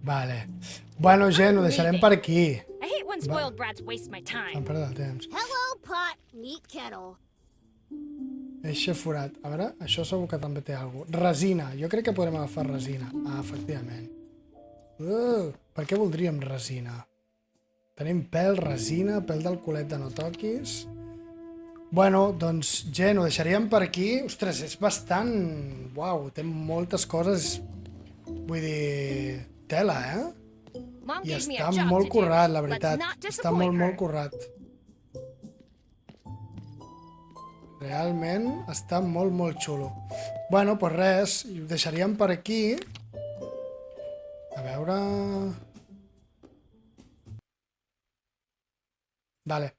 Vale. Bueno, gent, ho deixarem per aquí. I hate when spoiled brats waste my Em time. perdó el temps. Hello, pot. Meet kettle. Eixe forat. A veure, això segur que també té alguna cosa. Resina. Jo crec que podrem agafar resina. Ah, efectivament. Per què voldríem resina? Tenim pèl, resina, pèl del culet de no toquis. Bueno, doncs, gent, ho deixaríem per aquí. Ostres, és bastant... Uau, té moltes coses... Vull dir... Tela, I està molt currat, la veritat. Està molt currat. Realment està molt xulo. Bueno, doncs res, ho deixaríem per aquí. A veure... Vale.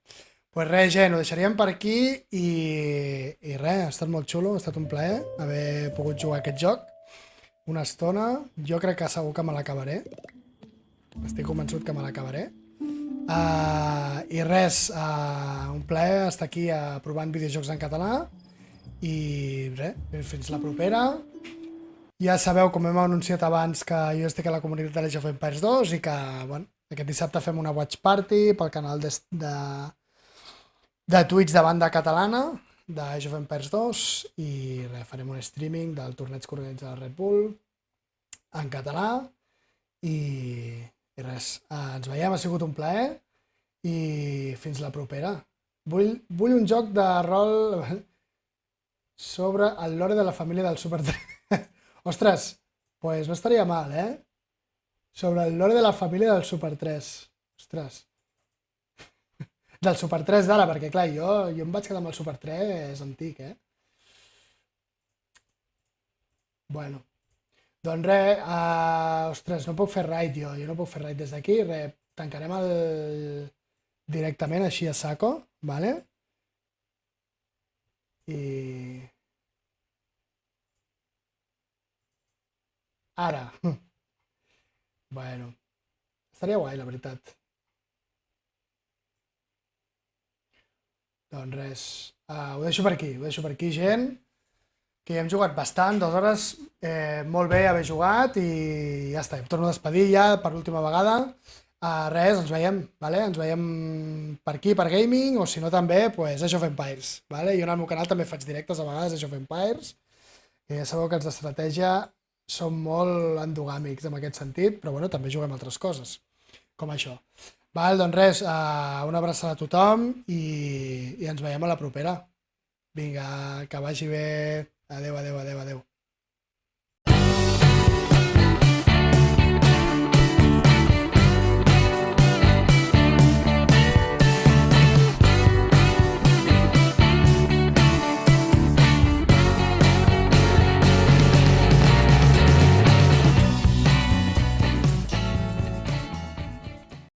Pues res, gent, ho deixaríem per aquí i res, ha estat molt xulo, ha estat un plaer haver pogut jugar a aquest joc una estona. Jo crec que segur que me l'acabaré. Estic convençut que me l'acabaré. I res, un plaer estar aquí provant videojocs en català i res, fins la propera. Ja sabeu, com hem anunciat abans, que jo estic a la comunitat de l'Age of Empires 2 i que, bueno, aquest dissabte fem una watch party pel canal de Twitch de banda catalana de Age of Empires 2 i res, farem un streaming del torneig que organitza la Red Bull en català i res, ens veiem, ha sigut un plaer i fins la propera. Vull un joc de rol sobre el lore de la família del Super 3. Ostres, pues no estaria mal, Sobre el lore de la família del Super 3. Ostres. Del Super 3 d'ara, perquè clar, jo em vaig quedar amb el Super 3 antic, Bueno. Doncs res, ostres, no puc fer raid jo no puc fer raid des d'aquí, res, tancarem directament així a saco, vale? I... Ara. Bueno, estaria guai, la veritat. Doncs res, ho deixo per aquí, gent, que ja hem jugat bastant, 2 hores, molt bé haver jugat i ja està, em torno a despedir ja per l'última vegada. Res, ens veiem, vale? Ens veiem per aquí, per Gaming, o si no també, pues, Age of Empires, vale? Jo en el meu canal també faig directes a vegades Age of Empires, que ja sabeu que els d'estratègia som molt endogàmics en aquest sentit, però bueno, també juguem altres coses, com això. Val, doncs res, una abraçada a tothom i ens veiem a la propera. Vinga, que vagi bé. Adeu.